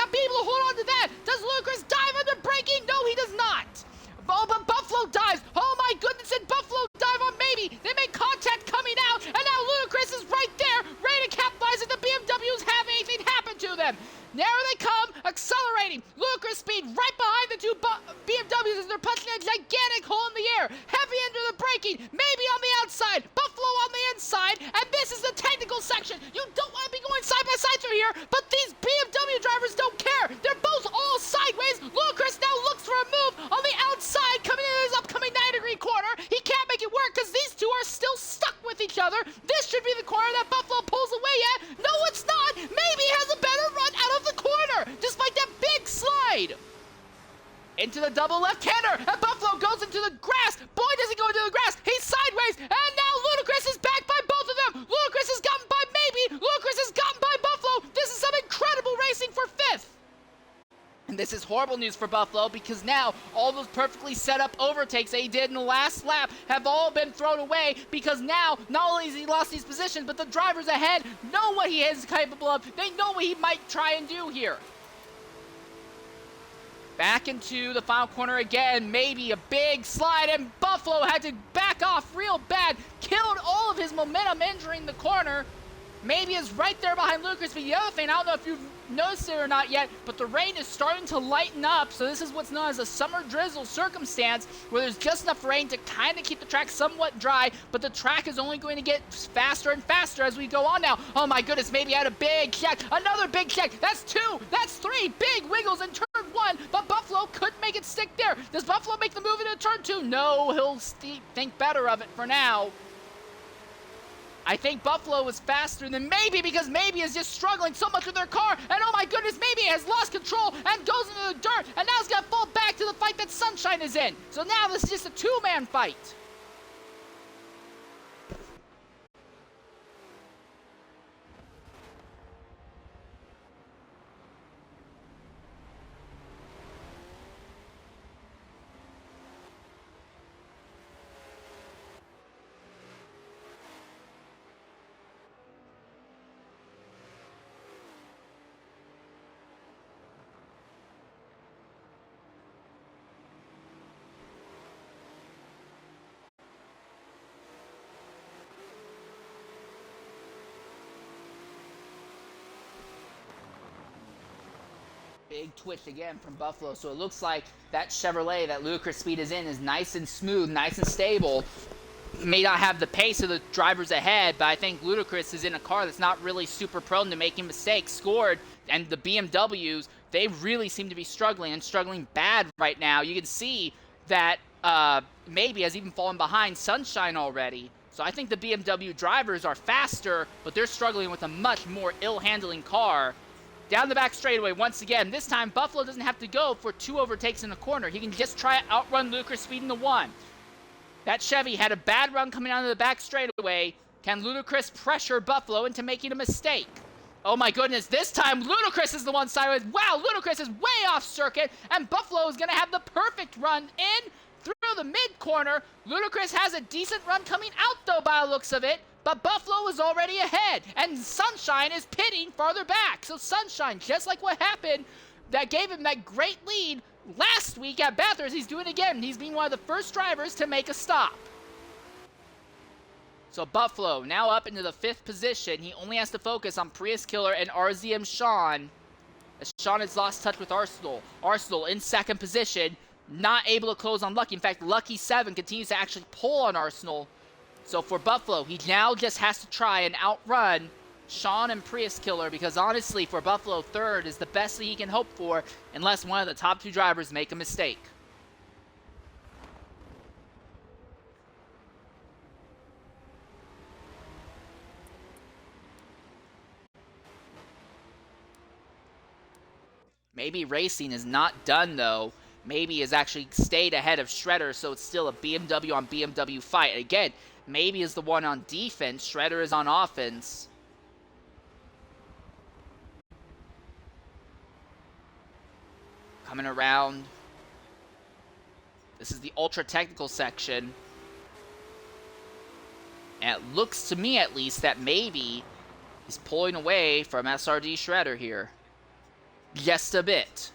section. You don't want to be going side by side through here, but these BMW drivers don't care. They're both all sideways. Ludacris now looks for a move on the outside coming into his upcoming 90-degree corner. He can't make it work because these two are still stuck with each other. This should be the corner that Buffalo pulls away at. No, it's not. Maybe has a better run out of the corner, despite that big slide. Into the double left-hander, and Buffalo goes into the grass. Boy, does he go into the grass. He's sideways, and now Ludacris is back by both of them. Ludacris is gotten by Mabey. Ludacris is gotten by Buffalo. This is some incredible racing for 5th. And this is horrible news for Buffalo because now all those perfectly set up overtakes that he did in the last lap have all been thrown away because now not only has he lost these positions, but the drivers ahead know what he is capable of. They know what he might try and do here. Back into the final corner again, maybe a big slide, and Buffalo had to back off real bad, killed all of his momentum entering the corner. Maybe is right there behind Ludacris, but the other thing, I don't know if you've noticed it or not yet, but the rain is starting to lighten up, so this is what's known as a summer drizzle circumstance, where there's just enough rain to kind of keep the track somewhat dry, but the track is only going to get faster and faster as we go on now. Oh my goodness, maybe had a big check, another big check, that's 2, that's 3 big wiggles in turn 1, but Buffalo couldn't make it stick there. Does Buffalo make the move into turn 2? No, he'll think better of it for now. I think Buffalo was faster than Mabey because Mabey is just struggling so much with their car. And oh my goodness, Mabey has lost control and goes into the dirt. And now he's going to fall back to the fight that Sunshine is in. So now this is just a 2-man fight. Big twitch again from Buffalo, so it looks like that Chevrolet that Ludacris Speed is in is nice and smooth, nice and stable. May not have the pace of the drivers ahead, but I think Ludacris is in a car that's not really super prone to making mistakes. Scored, and the BMWs, they really seem to be struggling, and struggling bad right now. You can see that Mabey has even fallen behind Sunshine already. So I think the BMW drivers are faster, but they're struggling with a much more ill-handling car. Down the back straightaway once again. This time, Buffalo doesn't have to go for 2 overtakes in the corner. He can just try to outrun Ludacris Speed in the 1. That Chevy had a bad run coming out of the back straightaway. Can Ludacris pressure Buffalo into making a mistake? Oh my goodness, this time Ludacris is the one sideways. Wow, Ludacris is way off circuit, and Buffalo is going to have the perfect run in through the mid-corner. Ludacris has a decent run coming out, though, by the looks of it. But Buffalo is already ahead, and Sunshine is pitting farther back. So Sunshine, just like what happened, that gave him that great lead last week at Bathurst, he's doing it again. He's being one of the first drivers to make a stop. So Buffalo now up into the 5th position. He only has to focus on Prius Killer and RZM Sean, as Sean has lost touch with Arsenal. Arsenal in 2nd position, not able to close on Lucky. In fact, Lucky 7 continues to actually pull on Arsenal. So for Buffalo, he now just has to try and outrun Sean and Prius Killer, because honestly, for Buffalo, 3rd is the best that he can hope for unless one of the top 2 drivers make a mistake. MabeyRacing is not done, though. Mabey has actually stayed ahead of Shredder, so it's still a BMW on BMW fight. Again, Mabey is the one on defense. Shredder is on offense. Coming around. This is the ultra-technical section. And it looks to me, at least, that Mabey is pulling away from SRD Shredder here. Just a bit.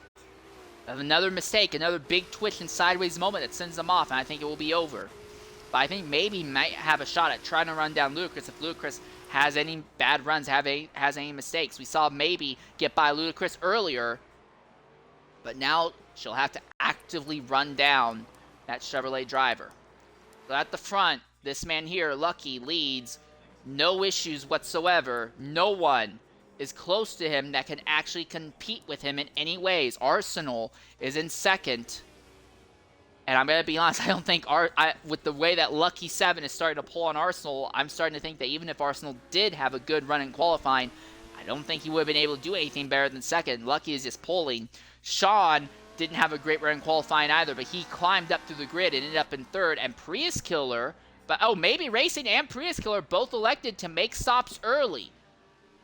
Another mistake, another big twitch and sideways moment that sends them off, and I think it will be over. But I think Mabey might have a shot at trying to run down Ludacris if Ludacris has any bad runs, has any mistakes. We saw Mabey get by Ludacris earlier, but now she'll have to actively run down that Chevrolet driver. So at the front, this man here, Lucky, leads no issues whatsoever. No one is close to him that can actually compete with him in any ways. Arsenal is in second. And I'm going to be honest, I don't think with the way that Lucky 7 is starting to pull on Arsenal, I'm starting to think that even if Arsenal did have a good run in qualifying, I don't think he would have been able to do anything better than second. Lucky is just pulling. Sean didn't have a great run in qualifying either, but he climbed up through the grid and ended up in third. And Prius Killer, MabeyRacing and Prius Killer both elected to make stops early.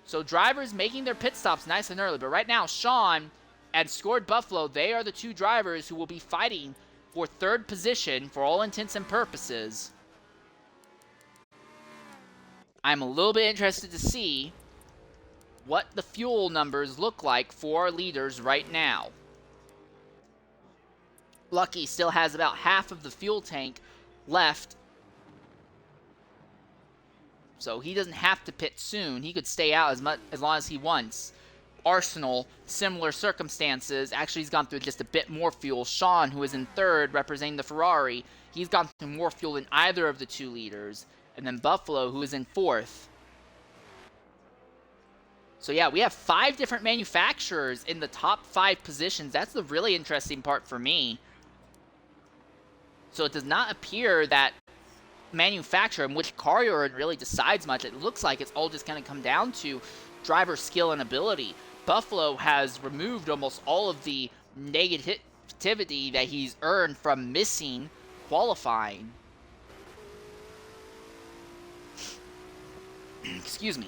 So drivers making their pit stops nice and early. But right now, Sean and Scored Buffalo, they are the two drivers who will be fighting for third position for all intents and purposes. I'm a little bit interested to see what the fuel numbers look like for our leaders right now. Lucky still has about half of the fuel tank left, so he doesn't have to pit soon. He could stay out as long as he wants. Arsenal, similar circumstances. Actually, he's gone through just a bit more fuel. Sean, who is in third, representing the Ferrari, he's gone through more fuel than either of the two leaders. And then Buffalo, who is in fourth. So yeah, we have 5 different manufacturers in the top 5 positions. That's the really interesting part for me. So it does not appear that manufacturer and which car you're in really decides much. It looks like it's all just going to come down to driver skill and ability. Buffalo has removed almost all of the negativity that he's earned from missing qualifying. Excuse me.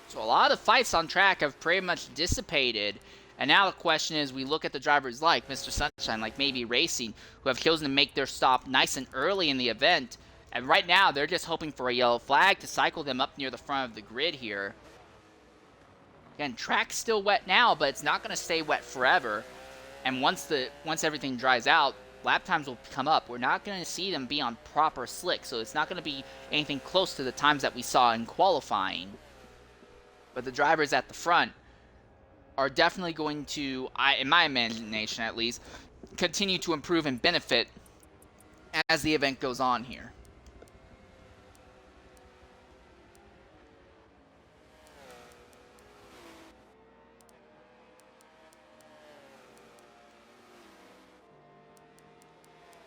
So a lot of fights on track have pretty much dissipated. And now the question is, we look at the drivers like Mr. Sunshine, like MabeyRacing, who have chosen to make their stop nice and early in the event. And right now, they're just hoping for a yellow flag to cycle them up near the front of the grid here. Again, track's still wet now, but it's not going to stay wet forever. And once everything dries out, lap times will come up. We're not going to see them be on proper slick, so it's not going to be anything close to the times that we saw in qualifying. But the drivers at the front are definitely going to, in my imagination at least, continue to improve and benefit as the event goes on here.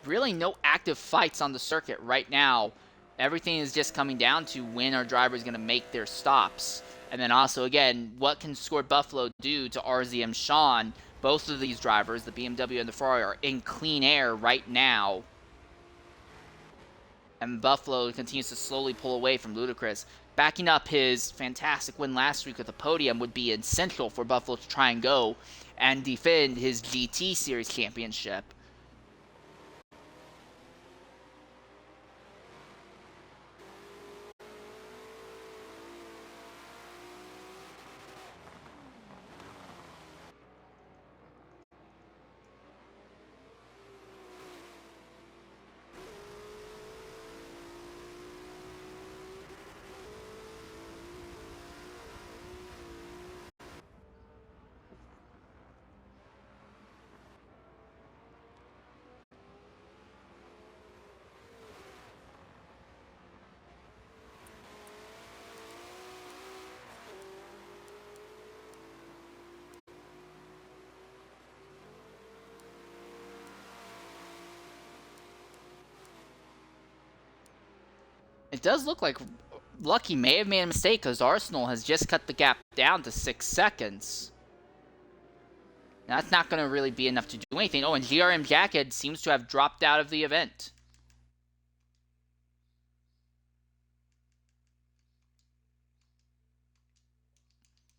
Really no active fights on the circuit right now. Everything is just coming down to when our driver is going to make their stops. And then also, again, what can Scored Buffalo do to RZM Sean? Both of these drivers, the BMW and the Ferrari, are in clean air right now. And Buffalo continues to slowly pull away from Ludicrous. Backing up his fantastic win last week with the podium would be essential for Buffalo to try and go and defend his GT Series championship. It does look like Lucky may have made a mistake because Arsenal has just cut the gap down to 6 seconds. Now, that's not going to really be enough to do anything. Oh, and GRM Jagged seems to have dropped out of the event.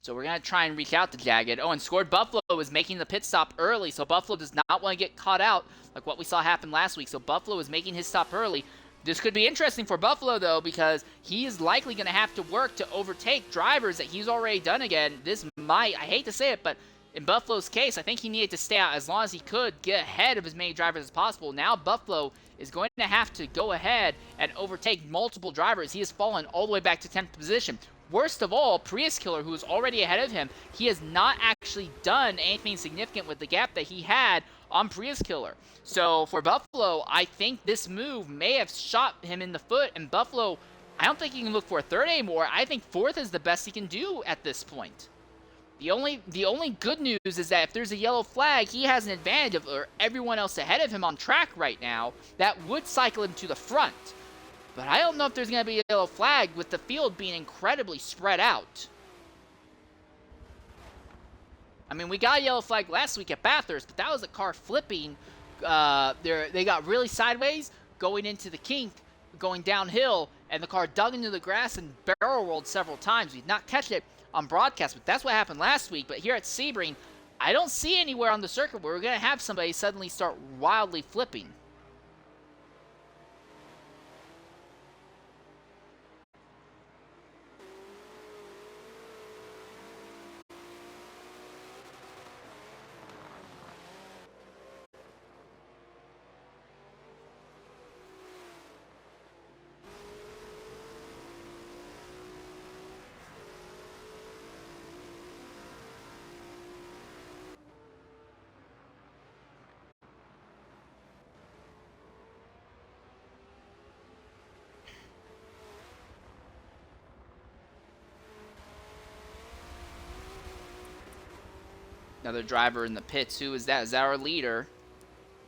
So we're going to try and reach out to Jagged. Oh, and Scored Buffalo is making the pit stop early, so Buffalo does not want to get caught out like what we saw happen last week. So Buffalo is making his stop early. This could be interesting for Buffalo, though, because he is likely going to have to work to overtake drivers that he's already done again. This might, I hate to say it, but in Buffalo's case, I think he needed to stay out as long as he could, get ahead of as many drivers as possible. Now Buffalo is going to have to go ahead and overtake multiple drivers. He has fallen all the way back to 10th position. Worst of all, Prius Killer, who is already ahead of him, he has not actually done anything significant with the gap that he had on Prius Killer. So for Buffalo, I think this move may have shot him in the foot, and Buffalo, I don't think he can look for a third anymore. I think fourth is the best he can do at this point. The only good news is that if there's a yellow flag, he has an advantage of everyone else ahead of him on track right now that would cycle him to the front. But I don't know if there's going to be a yellow flag with the field being incredibly spread out. I mean, we got a yellow flag last week at Bathurst, but that was a car flipping. They got really sideways, going into the kink, going downhill, and the car dug into the grass and barrel rolled several times. We did not catch it on broadcast, but that's what happened last week. But here at Sebring, I don't see anywhere on the circuit where we're going to have somebody suddenly start wildly flipping. Another driver in the pits. Who is that? Is that our leader?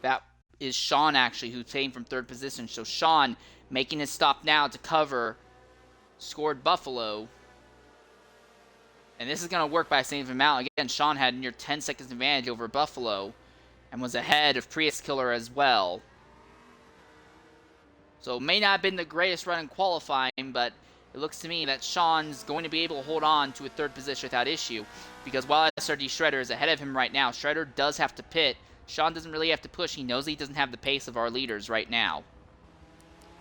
That is Sean, actually, who came from third position. So Sean making his stop now to cover scored Buffalo. And this is going to work by a same amount. Again, Sean had near 10 seconds advantage over Buffalo and was ahead of Prius Killer as well. So it may not have been the greatest run in qualifying, but it looks to me that Sean's going to be able to hold on to a third position without issue. Because while SRD Shredder is ahead of him right now, Shredder does have to pit. Sean doesn't really have to push. He knows he doesn't have the pace of our leaders right now.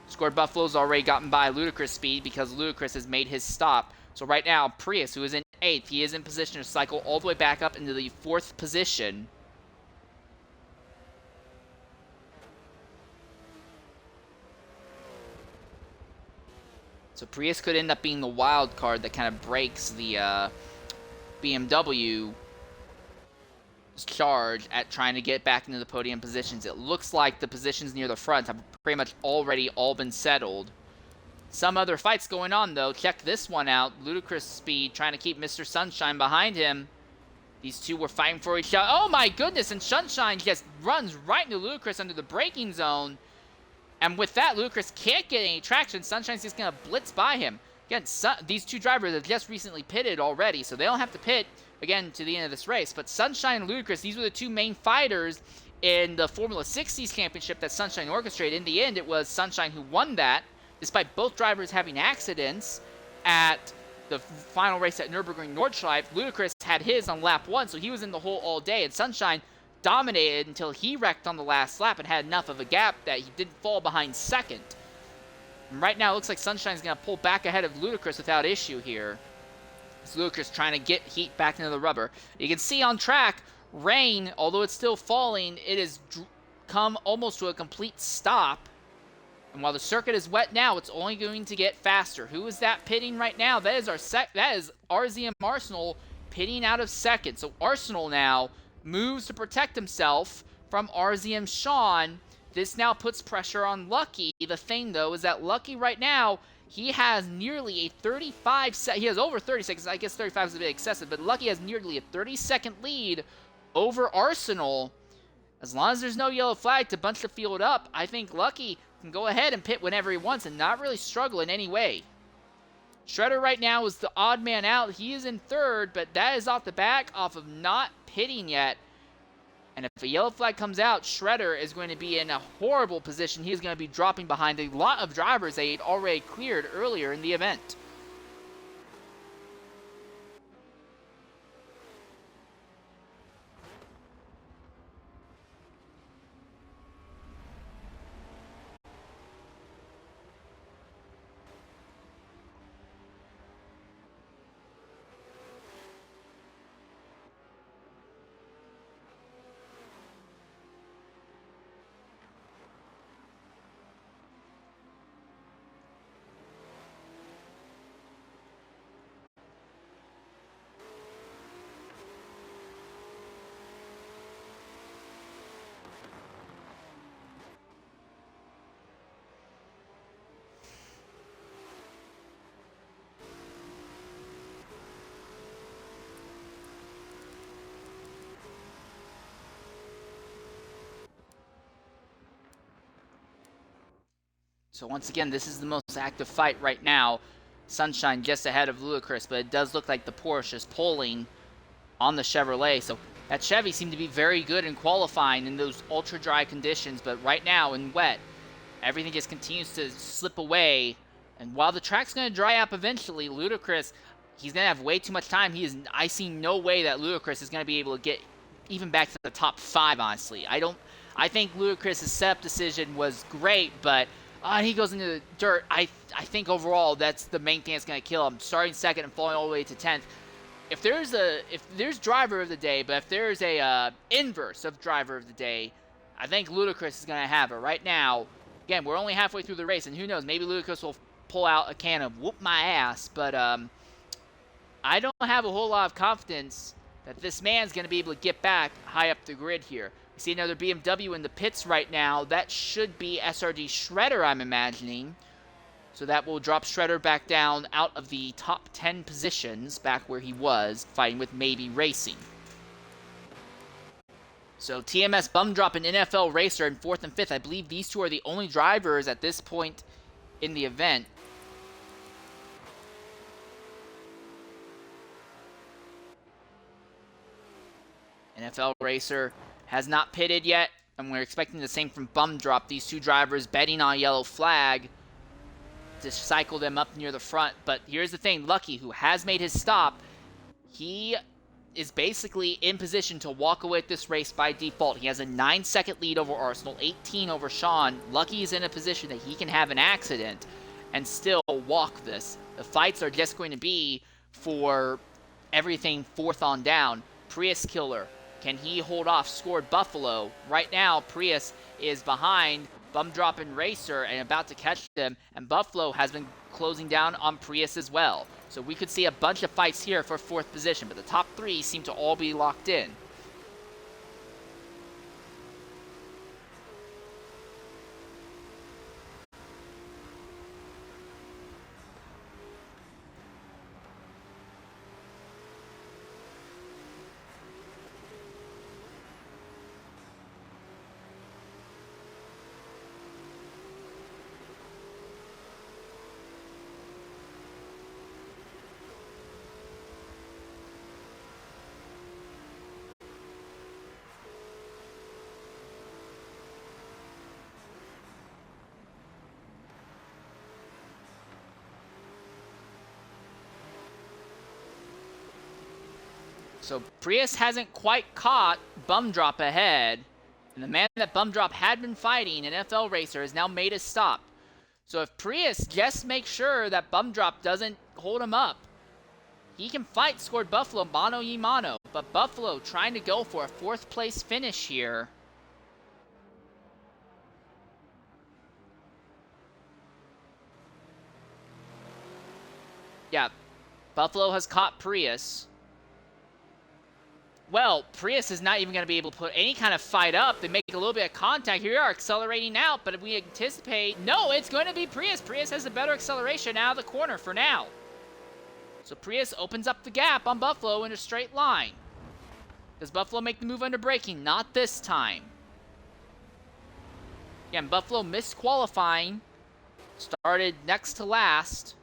Scored Buffalo's already gotten by Ludicrous speed because Ludicrous has made his stop. So right now, Prius, who is in 8th, he is in position to cycle all the way back up into the 4th position. So Prius could end up being the wild card that kind of breaks the BMW charge at trying to get back into the podium positions. It looks like the positions near the front have pretty much already all been settled. Some other fights going on, though. Check this one out. Ludicrous speed trying to keep Mr. Sunshine behind him. These two were fighting for each other. Oh my goodness, and Sunshine just runs right into Ludicrous under the braking zone. And with that, Ludicrous can't get any traction. Sunshine's just going to blitz by him. Again, these two drivers have just recently pitted already, so they don't have to pit, again, to the end of this race. But Sunshine and Ludicrous, these were the two main fighters in the Formula 60s championship that Sunshine orchestrated. In the end, it was Sunshine who won that, despite both drivers having accidents at the final race at Nürburgring Nordschleife. Ludicrous had his on lap 1, so he was in the hole all day, and Sunshine dominated until he wrecked on the last lap and had enough of a gap that he didn't fall behind second. And right now, it looks like Sunshine's going to pull back ahead of Ludicrous without issue here. It's Ludicrous trying to get heat back into the rubber. You can see on track, rain, although it's still falling, it has come almost to a complete stop. And while the circuit is wet now, it's only going to get faster. Who is that pitting right now? That is RZM Arsenal pitting out of second. So Arsenal now moves to protect himself from RZM Sean. This now puts pressure on Lucky. The thing, though, is that Lucky right now, he has nearly a 35 he has over 30 seconds. I guess 35 is a bit excessive, but Lucky has nearly a 30-second lead over Arsenal. As long as there's no yellow flag to bunch the field up, I think Lucky can go ahead and pit whenever he wants and not really struggle in any way. Shredder right now is the odd man out. He is in third, but that is off the back off of not pitting yet. And if a yellow flag comes out, Shredder is going to be in a horrible position. He is going to be dropping behind a lot of drivers that he'd already cleared earlier in the event. So once again, this is the most active fight right now. Sunshine just ahead of Ludicrous, but it does look like the Porsche is pulling on the Chevrolet. So that Chevy seemed to be very good in qualifying in those ultra dry conditions, but right now in wet, everything just continues to slip away. And while the track's going to dry up eventually, Ludicrous, he's going to have way too much time. I see no way that Ludicrous is going to be able to get even back to the top 5, honestly. I think Ludicrous's setup decision was great, but he goes into the dirt. I think overall that's the main thing that's going to kill him. Starting second and falling all the way to 10th. If there's driver of the day, but if there's a inverse of driver of the day, I think Ludicrous is going to have it. Right now, again, we're only halfway through the race, and who knows, maybe Ludicrous will pull out a can of whoop my ass, but I don't have a whole lot of confidence that this man's going to be able to get back high up the grid here. We see another BMW in the pits right now. That should be SRD Shredder, I'm imagining. So that will drop Shredder back down out of the top 10 positions, back where he was, fighting with MabeyRacing. So TMS BumDrop and NFL Racer in 4th and 5th. I believe these two are the only drivers at this point in the event. NFL Racer has not pitted yet, and we're expecting the same from BumDrop. These two drivers betting on a yellow flag to cycle them up near the front. But here's the thing, Lucky, who has made his stop, he is basically in position to walk away with this race by default. He has a 9-second lead over Arsenal, 18 over Sean. Lucky is in a position that he can have an accident and still walk this. The fights are just going to be for everything 4th on down. Prius Killer, can he hold off Scored Buffalo? Right now, Prius is behind BumDrop and Racer and about to catch them, and Buffalo has been closing down on Prius as well. So we could see a bunch of fights here for 4th position, but the top 3 seem to all be locked in. So Prius hasn't quite caught BumDrop ahead, and the man that BumDrop had been fighting, NFL Racer, has now made his stop. So if Prius just makes sure that BumDrop doesn't hold him up, he can fight Scored Buffalo mano y mano. But Buffalo trying to go for a 4th place finish here. Yeah, Buffalo has caught Prius. Well, Prius is not even going to be able to put any kind of fight up. They make a little bit of contact. Here we are accelerating out, but if we anticipate... No, it's going to be Prius. Prius has a better acceleration out of the corner for now. So Prius opens up the gap on Buffalo in a straight line. Does Buffalo make the move under braking? Not this time. Again, Buffalo missed qualifying. Started next to last.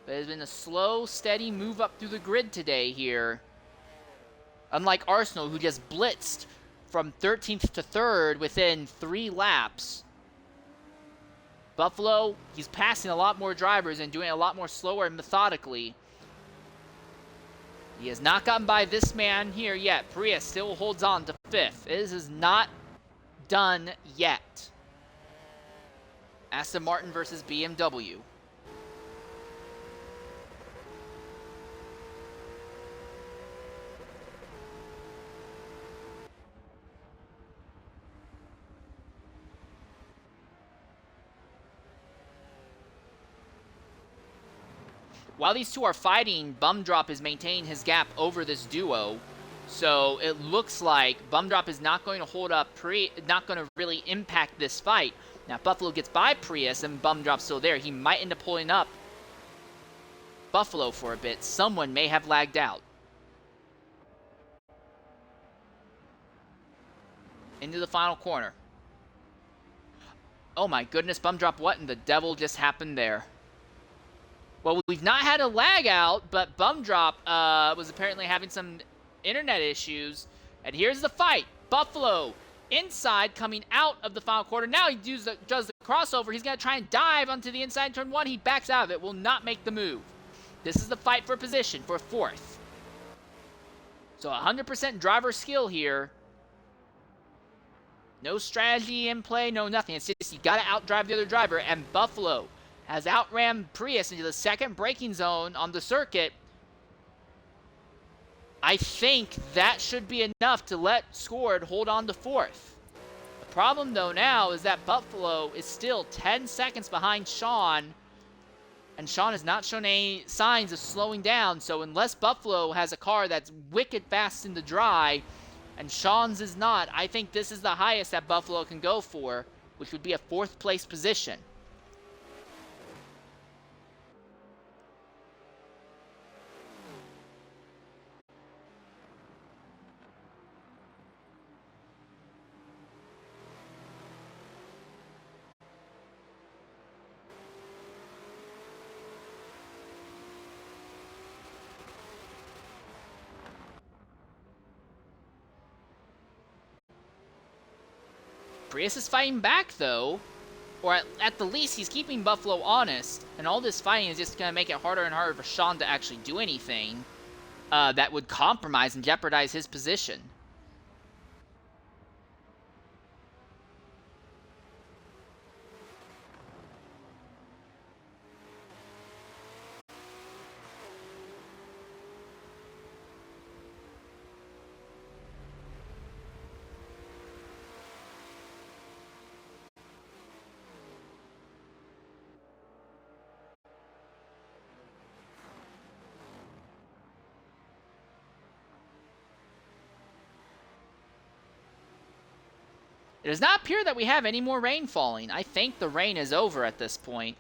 But it's been a slow, steady move up through the grid today here. Unlike Arsenal, who just blitzed from 13th to 3rd within 3 laps. Buffalo, he's passing a lot more drivers and doing it a lot more slower and methodically. He has not gotten by this man here yet. Prius still holds on to 5th. This is not done yet. Aston Martin versus BMW. While these two are fighting, BumDrop is maintaining his gap over this duo. So it looks like BumDrop is not going to hold up, not going to really impact this fight. Now, if Buffalo gets by Prius and BumDrop's still there, he might end up pulling up Buffalo for a bit. Someone may have lagged out. Into the final corner. Oh my goodness, BumDrop, what in the devil just happened there? Well, we've not had a lag out, but BumDrop was apparently having some internet issues. And here's the fight. Buffalo inside coming out of the final quarter. Now he does the crossover. He's going to try and dive onto the inside turn one. He backs out of it. Will not make the move. This is the fight for position for fourth. So 100% driver skill here. No strategy in play, no nothing. It's just you got to outdrive the other driver. And Buffalo has outran Prius into the second braking zone on the circuit. I think that should be enough to let Scored hold on to fourth. The problem, though, now is that Buffalo is still 10 seconds behind Sean, and Sean has not shown any signs of slowing down. So unless Buffalo has a car that's wicked fast in the dry, and Sean's is not, I think this is the highest that Buffalo can go for, which would be a fourth place position. Prius is fighting back, though, or at the least, he's keeping Buffalo honest, and all this fighting is just going to make it harder and harder for Sean to actually do anything that would compromise and jeopardize his position. It does not appear that we have any more rain falling. I think the rain is over at this point.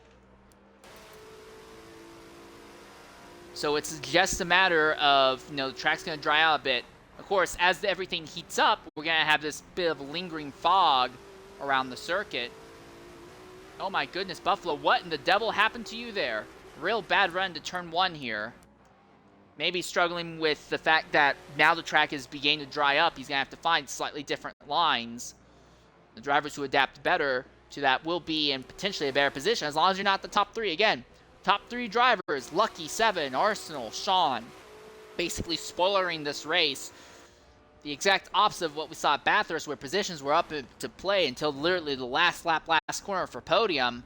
So it's just a matter of, the track's going to dry out a bit. Of course, as everything heats up, we're going to have this bit of lingering fog around the circuit. Oh my goodness, Buffalo, what in the devil happened to you there? Real bad run to turn one here. Maybe struggling with the fact that now the track is beginning to dry up. He's going to have to find slightly different lines. The drivers who adapt better to that will be in potentially a better position, as long as you're not the top three. Again, top three drivers, Lucky, 7, Arsenal, Sean, basically spoilering this race. The exact opposite of what we saw at Bathurst, where positions were up to play until literally the last lap, last corner for podium.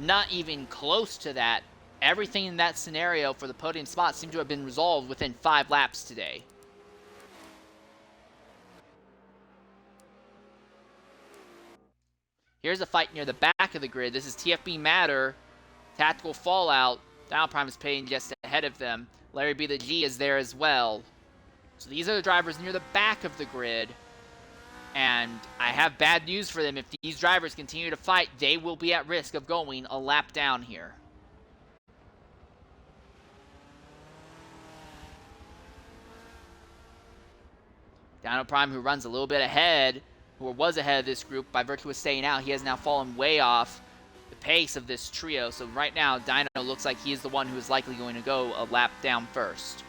Not even close to that. Everything in that scenario for the podium spot seemed to have been resolved within 5 laps today. Here's a fight near the back of the grid. This is TFB Matter, Tactical Fallout. Dial Prime is paying just ahead of them. LarryBtheg is there as well. So these are the drivers near the back of the grid. And I have bad news for them. If these drivers continue to fight, they will be at risk of going a lap down here. Dino Prime, who runs a little bit ahead, or was ahead of this group by virtue of staying out, he has now fallen way off the pace of this trio. So right now, Dino looks like he is the one who is likely going to go a lap down first.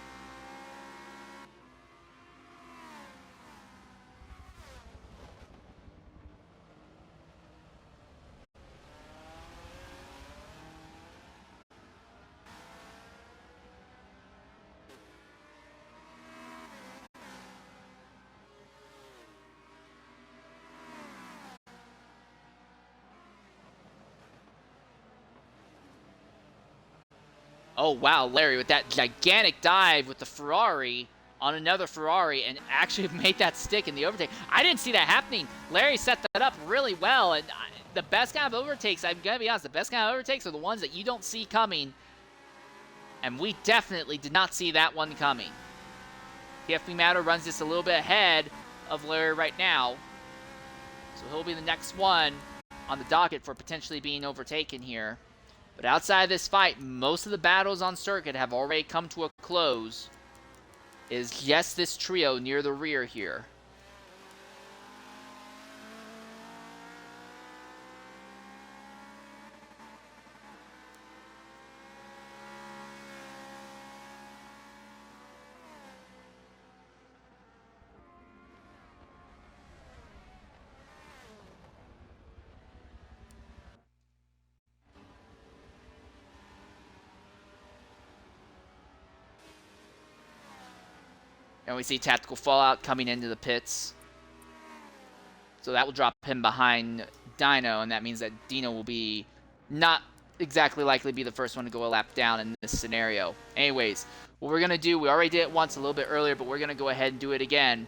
Oh, wow, Larry with that gigantic dive with the Ferrari on another Ferrari and actually made that stick in the overtake. I didn't see that happening. Larry set that up really well, and the best kind of overtakes, I'm going to be honest, the best kind of overtakes are the ones that you don't see coming, and we definitely did not see that one coming. TFB Matter runs just a little bit ahead of Larry right now, so he'll be the next one on the docket for potentially being overtaken here. But outside of this fight, most of the battles on circuit have already come to a close. It is just this trio near the rear here. And we see Tactical Fallout coming into the pits. So that will drop him behind Dino, and that means that Dino will be not exactly likely to be the first one to go a lap down in this scenario. Anyways, what we're going to do, we already did it once a little bit earlier, but we're going to go ahead and do it again.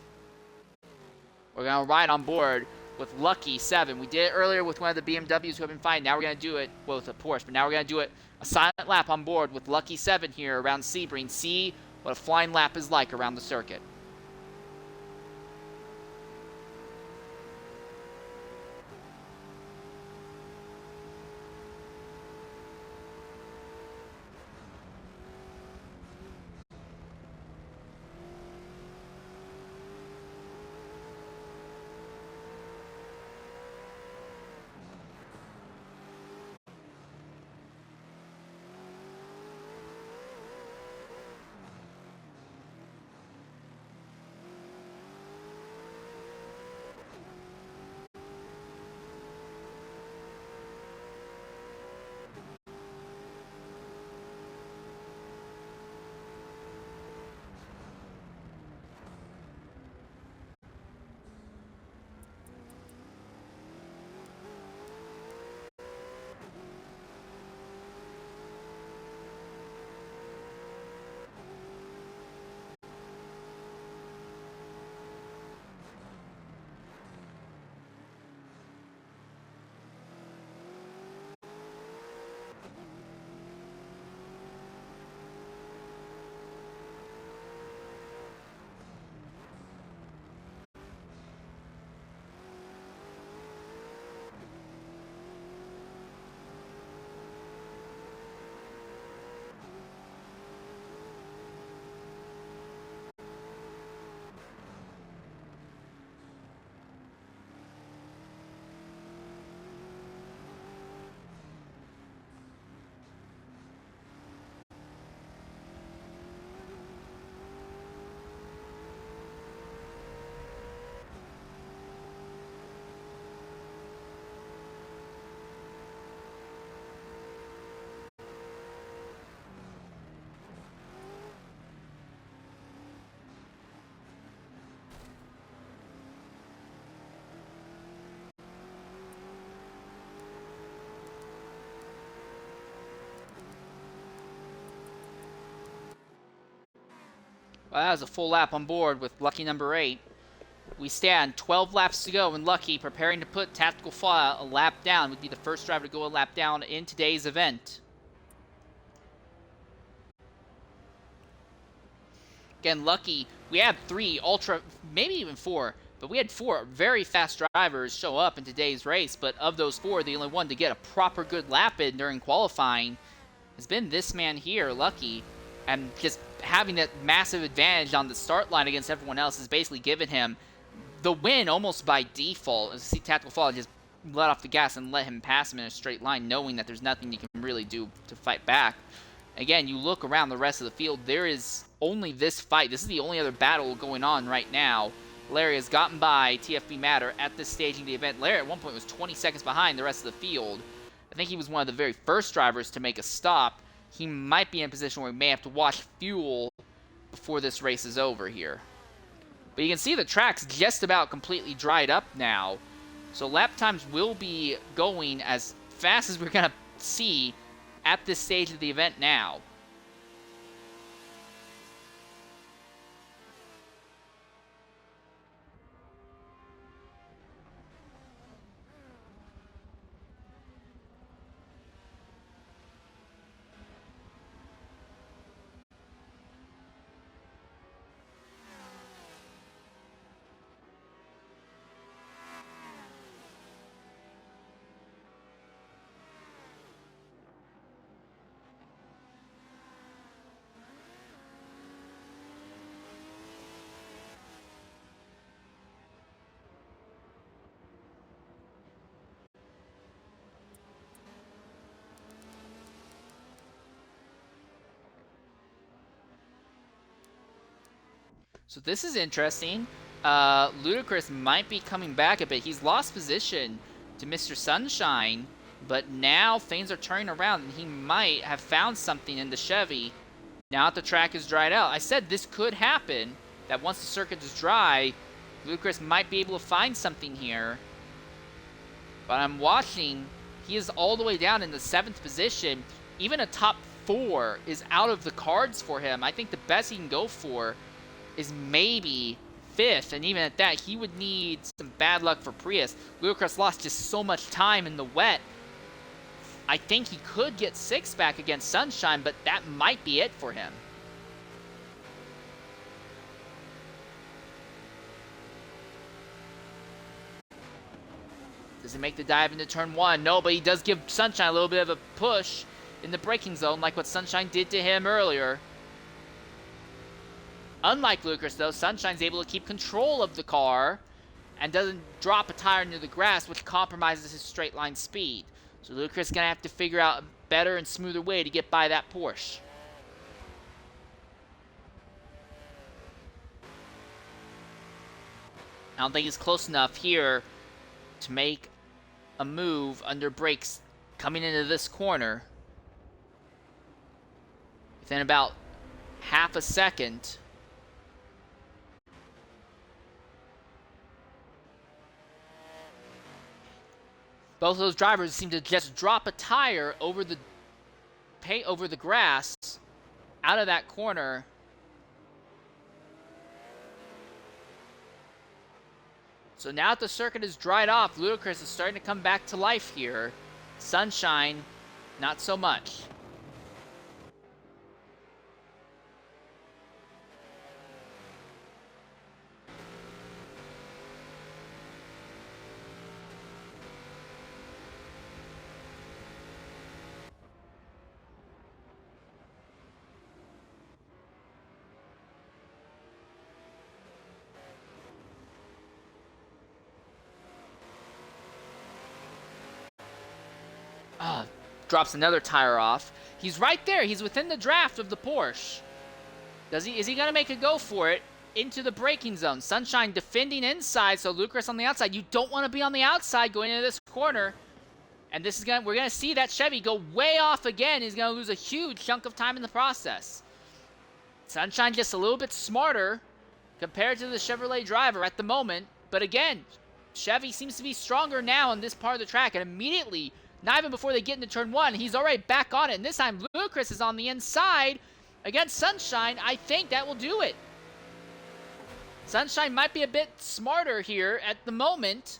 We're going to ride on board with Lucky 7. We did it earlier with one of the BMWs who have been fine. Now we're going to do it, well, with a Porsche, but now we're going to do it a silent lap on board with Lucky 7 here around Sebring. See what a flying lap is like around the circuit. Well, that was a full lap on board with Lucky number 8. We stand 12 laps to go, and Lucky, preparing to put Tactical Fallout a lap down, would be the first driver to go a lap down in today's event. Again, Lucky, we had 3 ultra, maybe even 4, but we had 4 very fast drivers show up in today's race, but of those 4, the only one to get a proper good lap in during qualifying has been this man here, Lucky, and just having that massive advantage on the start line against everyone else has basically given him the win almost by default. As you see Tactical Fallout just let off the gas and let him pass him in a straight line, knowing that there's nothing you can really do to fight back. Again, you look around the rest of the field, there is only this fight. This is the only other battle going on right now. Larry has gotten by TFB Matter at this stage in the event. Larry at one point was 20 seconds behind the rest of the field. I think he was one of the very first drivers to make a stop. He might be in a position where he may have to wash fuel before this race is over here. But you can see the track's just about completely dried up now. So lap times will be going as fast as we're going to see at this stage of the event now. So this is interesting. Ludacris might be coming back a bit. He's lost position to Mr. Sunshine, but now things are turning around, and he might have found something in the Chevy now that the track is dried out. I said this could happen, that once the circuit is dry, Ludacris might be able to find something here. But I'm watching, he is all the way down in the 7th position. Even a top 4 is out of the cards for him. I think the best he can go for is maybe 5th, and even at that, he would need some bad luck for Prius. Ludacris lost just so much time in the wet. I think he could get 6th back against Sunshine, but that might be it for him. Does he make the dive into turn 1? No, but he does give Sunshine a little bit of a push in the braking zone, like what Sunshine did to him earlier. Unlike Ludacris, though, Sunshine's able to keep control of the car and doesn't drop a tire into the grass, which compromises his straight line speed. So Ludacris is going to have to figure out a better and smoother way to get by that Porsche. I don't think he's close enough here to make a move under brakes coming into this corner. Within about half a second. Both of those drivers seem to just drop a tire over the grass out of that corner. So now that the circuit is dried off, Ludacris is starting to come back to life here. Sunshine, not so much. Drops another tire off. He's right there. He's within the draft of the Porsche. Is he going to make a go for it into the braking zone? Sunshine defending inside, so Ludacris on the outside. You don't want to be on the outside going into this corner. And this is we're going to see that Chevy go way off again. He's going to lose a huge chunk of time in the process. Sunshine just a little bit smarter compared to the Chevrolet driver at the moment. But again, Chevy seems to be stronger now on this part of the track, and immediately, not even before they get into turn 1, he's already back on it. And this time, Ludacris is on the inside against Sunshine. I think that will do it. Sunshine might be a bit smarter here at the moment,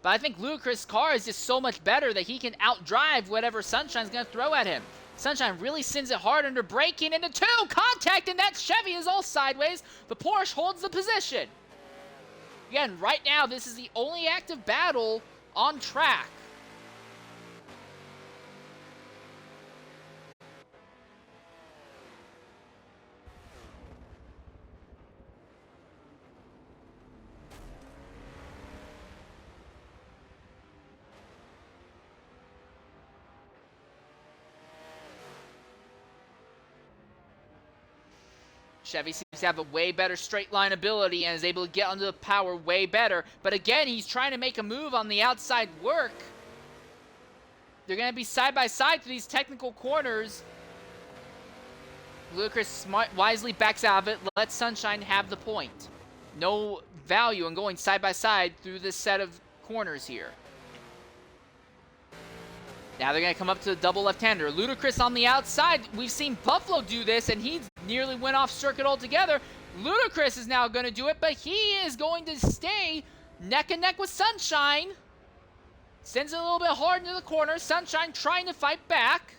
but I think Ludacris' car is just so much better that he can outdrive whatever Sunshine's going to throw at him. Sunshine really sends it hard under braking into 2. Contact, and that Chevy is all sideways. The Porsche holds the position. Again, right now, this is the only active battle on track. Chevy seems to have a way better straight line ability and is able to get under the power way better. But again, he's trying to make a move on the outside work. They're going to be side by side through these technical corners. Ludacris wisely backs out of it, lets Sunshine have the point. No value in going side by side through this set of corners here. Now they're going to come up to the double left-hander. Ludacris on the outside. We've seen Buffalo do this, and he nearly went off circuit altogether. Ludacris is now going to do it, but he is going to stay neck and neck with Sunshine. Sends it a little bit hard into the corner. Sunshine trying to fight back.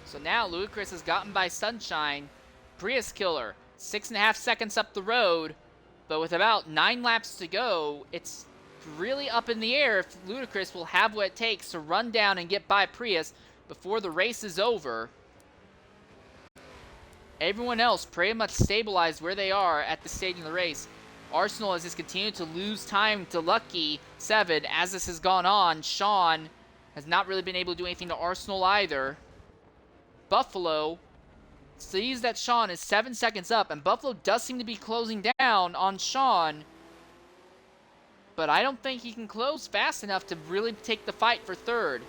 So now Ludacris has gotten by Sunshine. Prius killer, 6.5 seconds up the road, but with about 9 laps to go, it's really up in the air if Ludicrous will have what it takes to run down and get by Prius before the race is over. Everyone else pretty much stabilized where they are at this stage in the race. Arsenal has just continued to lose time to Lucky 7 as this has gone on. Sean has not really been able to do anything to Arsenal either. Buffalo sees that Sean is 7 seconds up, and Buffalo does seem to be closing down on Sean. But I don't think he can close fast enough to really take the fight for third.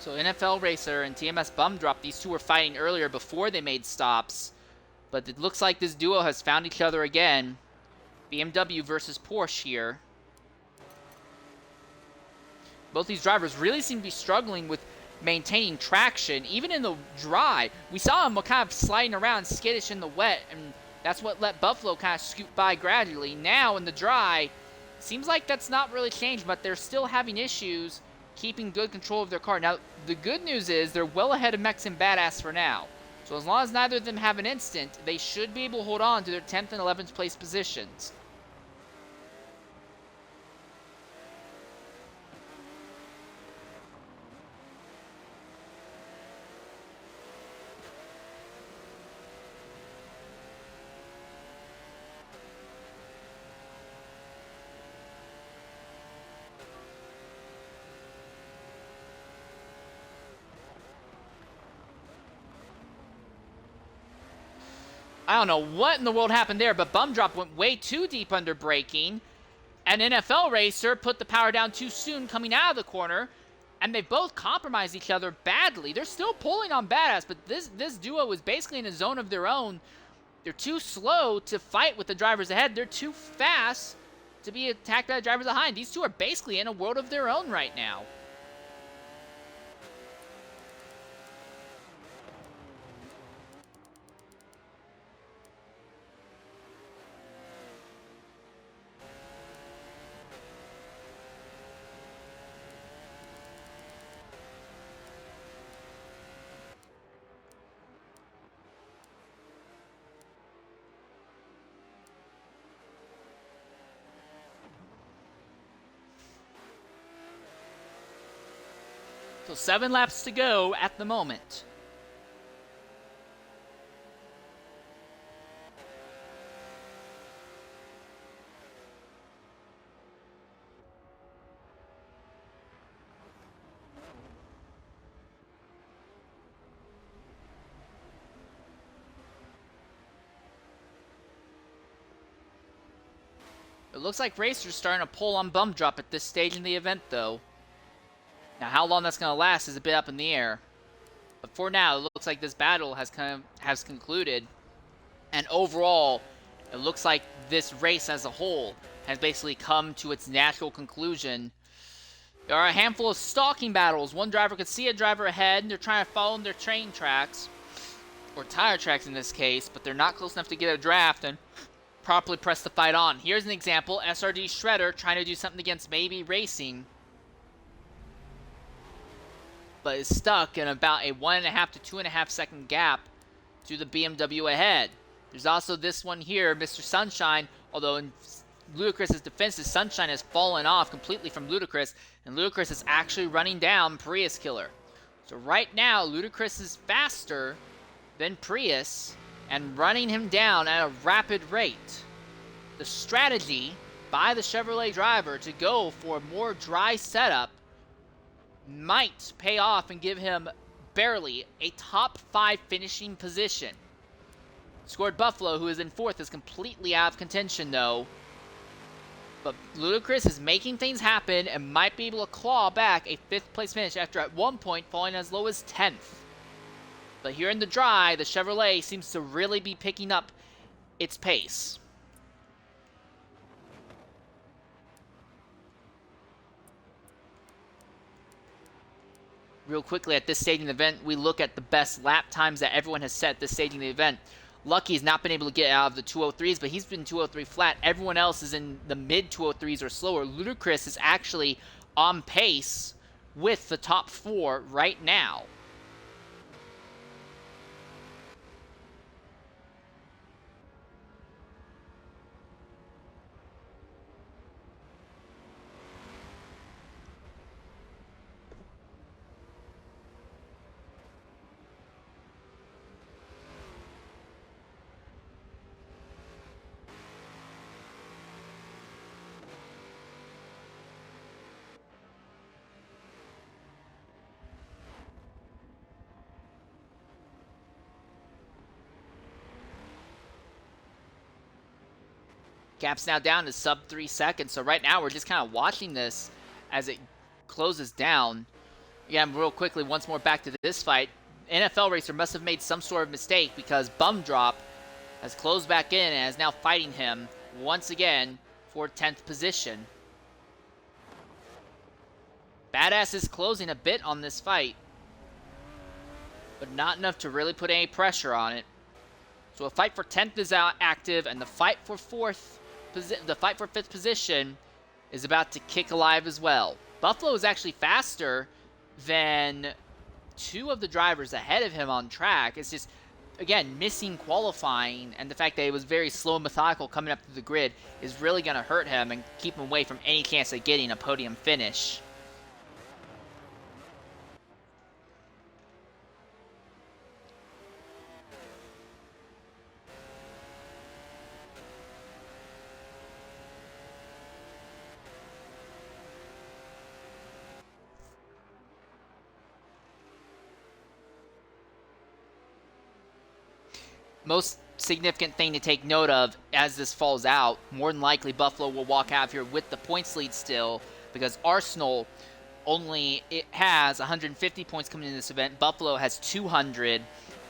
So NFL Racer and TMS BumDrop, these two were fighting earlier before they made stops. But it looks like this duo has found each other again. BMW versus Porsche here. Both these drivers really seem to be struggling with maintaining traction, even in the dry. We saw them kind of sliding around skittish in the wet, and that's what let Buffalo kind of scoot by gradually. Now in the dry, seems like that's not really changed, but they're still having issues keeping good control of their car. Now, the good news is they're well ahead of Mex and Badass for now. So as long as neither of them have an instant, they should be able to hold on to their 10th and 11th place positions. I don't know what in the world happened there, but BumDrop went way too deep under braking. And NFL Racer put the power down too soon coming out of the corner. And they both compromised each other badly. They're still pulling on Badass, but this duo is basically in a zone of their own. They're too slow to fight with the drivers ahead. They're too fast to be attacked by the drivers behind. These two are basically in a world of their own right now. So 7 laps to go at the moment. It looks like Racer's starting to pull on BumDrop at this stage in the event, though. Now, how long that's going to last is a bit up in the air. But for now, it looks like this battle has concluded. And overall, it looks like this race as a whole has basically come to its natural conclusion. There are a handful of stalking battles. One driver could see a driver ahead, and they're trying to follow their train tracks. Or tire tracks in this case, but they're not close enough to get a draft and properly press the fight on. Here's an example. SRD Shredder trying to do something against MabeyRacing, but is stuck in about a 1.5 to 2.5 second gap to the BMW ahead. There's also this one here, Mr. Sunshine, although Ludacris's defenses. Sunshine has fallen off completely from Ludacris, and Ludacris is actually running down Prius Killer. So right now, Ludacris is faster than Prius and running him down at a rapid rate. The strategy by the Chevrolet driver to go for a more dry setup might pay off and give him barely a top 5 finishing position. Scored Buffalo, who is in 4th, is completely out of contention though. But Ludacris is making things happen and might be able to claw back a 5th place finish after at one point falling as low as 10th. But here in the dry, the Chevrolet seems to really be picking up its pace. Real quickly, at this stage in the event, we look at the best lap times that everyone has set at this stage in the event. Lucky's not been able to get out of the 203s, but he's been 203 flat. Everyone else is in the mid 203s or slower. Ludacris is actually on pace with the top 4 right now. Gap's now down to sub 3 seconds. So right now we're just kind of watching this as it closes down. Again, real quickly, once more back to this fight. NFL Racer must have made some sort of mistake because BumDrop has closed back in and is now fighting him once again for 10th position. Badass is closing a bit on this fight, but not enough to really put any pressure on it. So a fight for 10th is out active, and the fight for 5th position is about to kick alive as well. Buffalo is actually faster than 2 of the drivers ahead of him on track. It's just, again, missing qualifying, and the fact that he was very slow and methodical coming up to the grid is really going to hurt him and keep him away from any chance of getting a podium finish. Most significant thing to take note of as this falls out, more than likely Buffalo will walk out of here with the points lead still, because Arsenal has 150 points coming into this event. Buffalo has 200,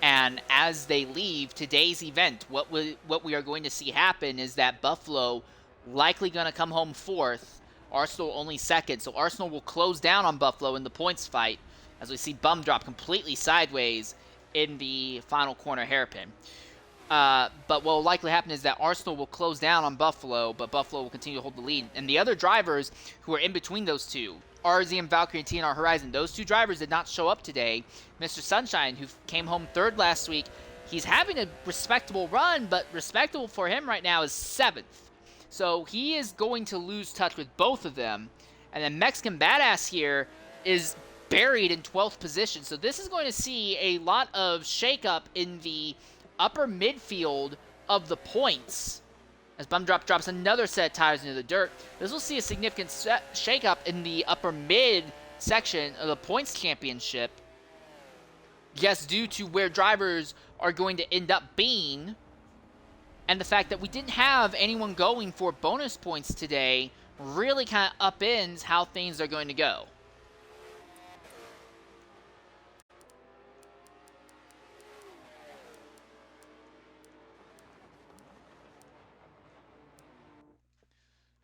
and as they leave today's event, what we are going to see happen is that Buffalo likely going to come home 4th, Arsenal only 2nd, so Arsenal will close down on Buffalo in the points fight as we see BumDrop completely sideways in the final corner hairpin. But what will likely happen is that Arsenal will close down on Buffalo, but Buffalo will continue to hold the lead. And the other drivers who are in between those two, RZM Valkryie and TNR Horizon, those 2 drivers did not show up today. Mr. Sunshine, who came home 3rd last week, he's having a respectable run, but respectable for him right now is 7th. So he is going to lose touch with both of them. And then Mexican Badass here is buried in 12th position. So this is going to see a lot of shakeup in the upper midfield of the points. As BumDrop drops another set of tires into the dirt, this will see a significant shakeup in the upper mid section of the points championship. Just due to where drivers are going to end up being, and the fact that we didn't have anyone going for bonus points today really kind of upends how things are going to go.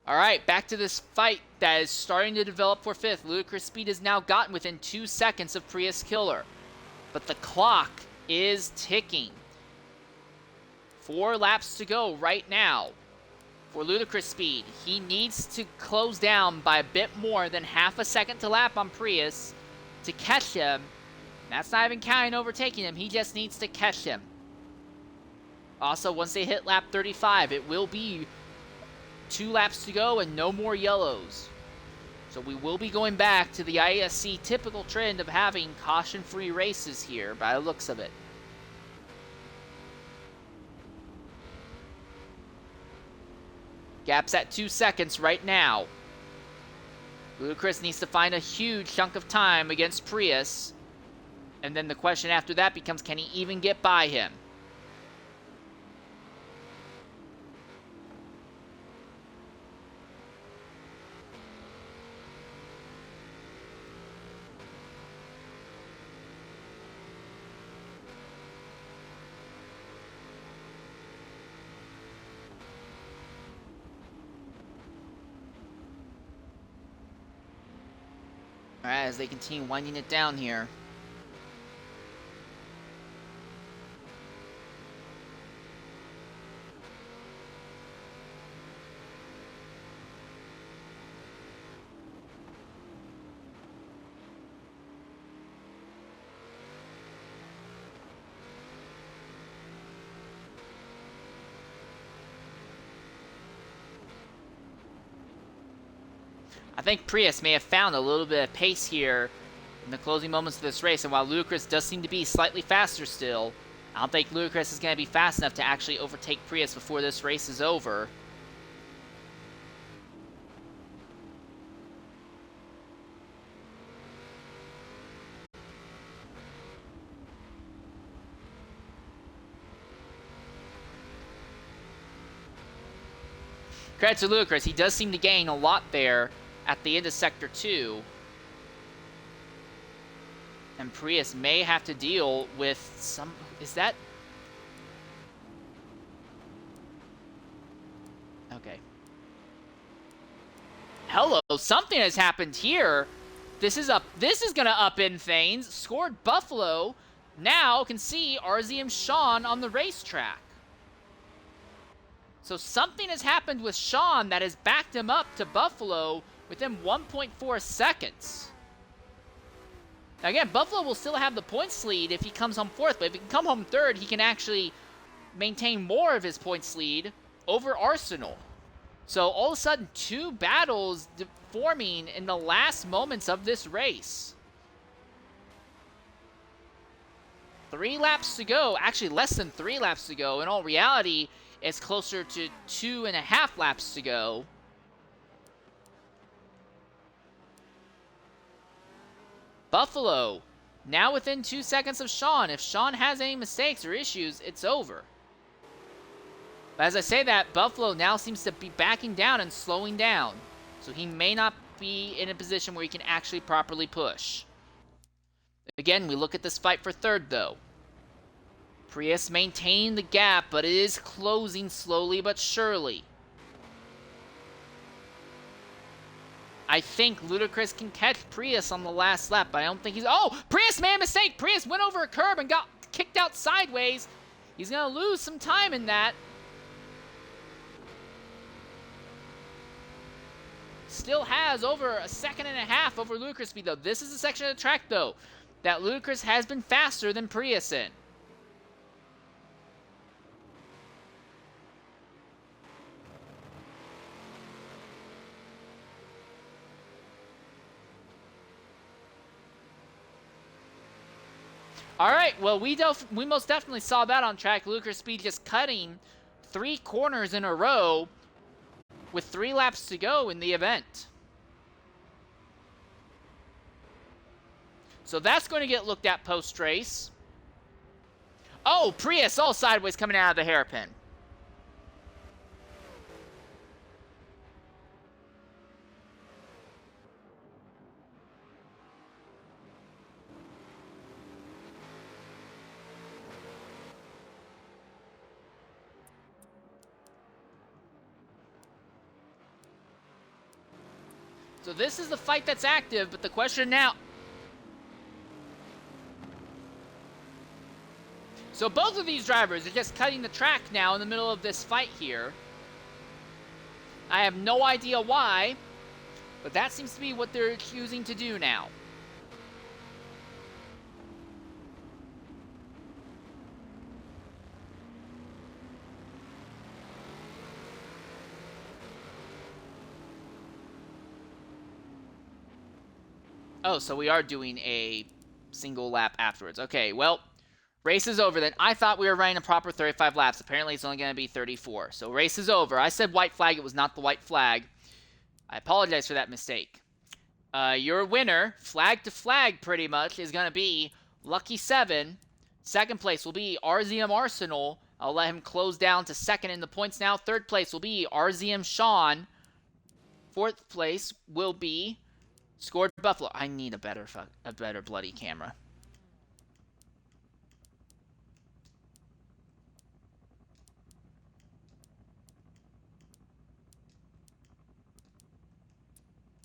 All right, back to this fight that is starting to develop for 5th. Ludacris Speed has now gotten within 2 seconds of Prius Killer, but the clock is ticking. 4 laps to go right now for Ludacris Speed. He needs to close down by a bit more than half a second to lap on Prius to catch him. That's not even counting overtaking him. He just needs to catch him. Also, once they hit lap 35, it will be 2 laps to go and no more yellows. So we will be going back to the IESC typical trend of having caution-free races here by the looks of it. Gap's at 2 seconds right now. Ludacris needs to find a huge chunk of time against Prius. And then the question after that becomes, can he even get by him? Alright, as they continue winding it down here. I think Prius may have found a little bit of pace here in the closing moments of this race, and while Ludacris does seem to be slightly faster still, I don't think Ludacris is going to be fast enough to actually overtake Prius before this race is over. Credit to Ludacris, he does seem to gain a lot there at the end of Sector 2. And Prius may have to deal with some... Is that... Okay. Hello, something has happened here. This is gonna upend things. Scored Buffalo. Now can see RZM Sean on the racetrack. So something has happened with Sean that has backed him up to Buffalo within 1.4 seconds. Now again, Buffalo will still have the points lead if he comes home fourth, but if he can come home third, he can actually maintain more of his points lead over Arsenal. So all of a sudden, 2 battles forming in the last moments of this race. 3 laps to go, actually less than 3 laps to go. In all reality, it's closer to 2.5 laps to go. Buffalo, now within 2 seconds of Sean. If Sean has any mistakes or issues, it's over. But as I say that, Buffalo now seems to be backing down and slowing down. So he may not be in a position where he can actually properly push. Again, we look at this fight for third, though. Prius maintained the gap, but it is closing slowly but surely. I think Ludacris can catch Prius on the last lap, but I don't think he's... Oh! Prius made a mistake! Prius went over a curb and got kicked out sideways. He's going to lose some time in that. Still has over a 1.5 seconds over Ludacris speed, though. This is a section of the track, though, that Ludacris has been faster than Prius in. All right, well, we most definitely saw that on track. Ludacris speed just cutting 3 corners in a row with 3 laps to go in the event. So that's going to get looked at post-race. Oh, Prius all sideways coming out of the hairpin. So this is the fight that's active, but the question now... So both of these drivers are just cutting the track now in the middle of this fight here. I have no idea why, but that seems to be what they're choosing to do now. Oh, so we are doing a single lap afterwards. Okay, well, race is over then. I thought we were running a proper 35 laps. Apparently, it's only going to be 34. So race is over. I said white flag. It was not the white flag. I apologize for that mistake. Your winner, flag to flag pretty much, is going to be Lucky 7. Second place will be RZM Arsenal. I'll let him close down to second in the points now. Third place will be RZM Sean. Fourth place will be Scored Buffalo. I need a better bloody camera.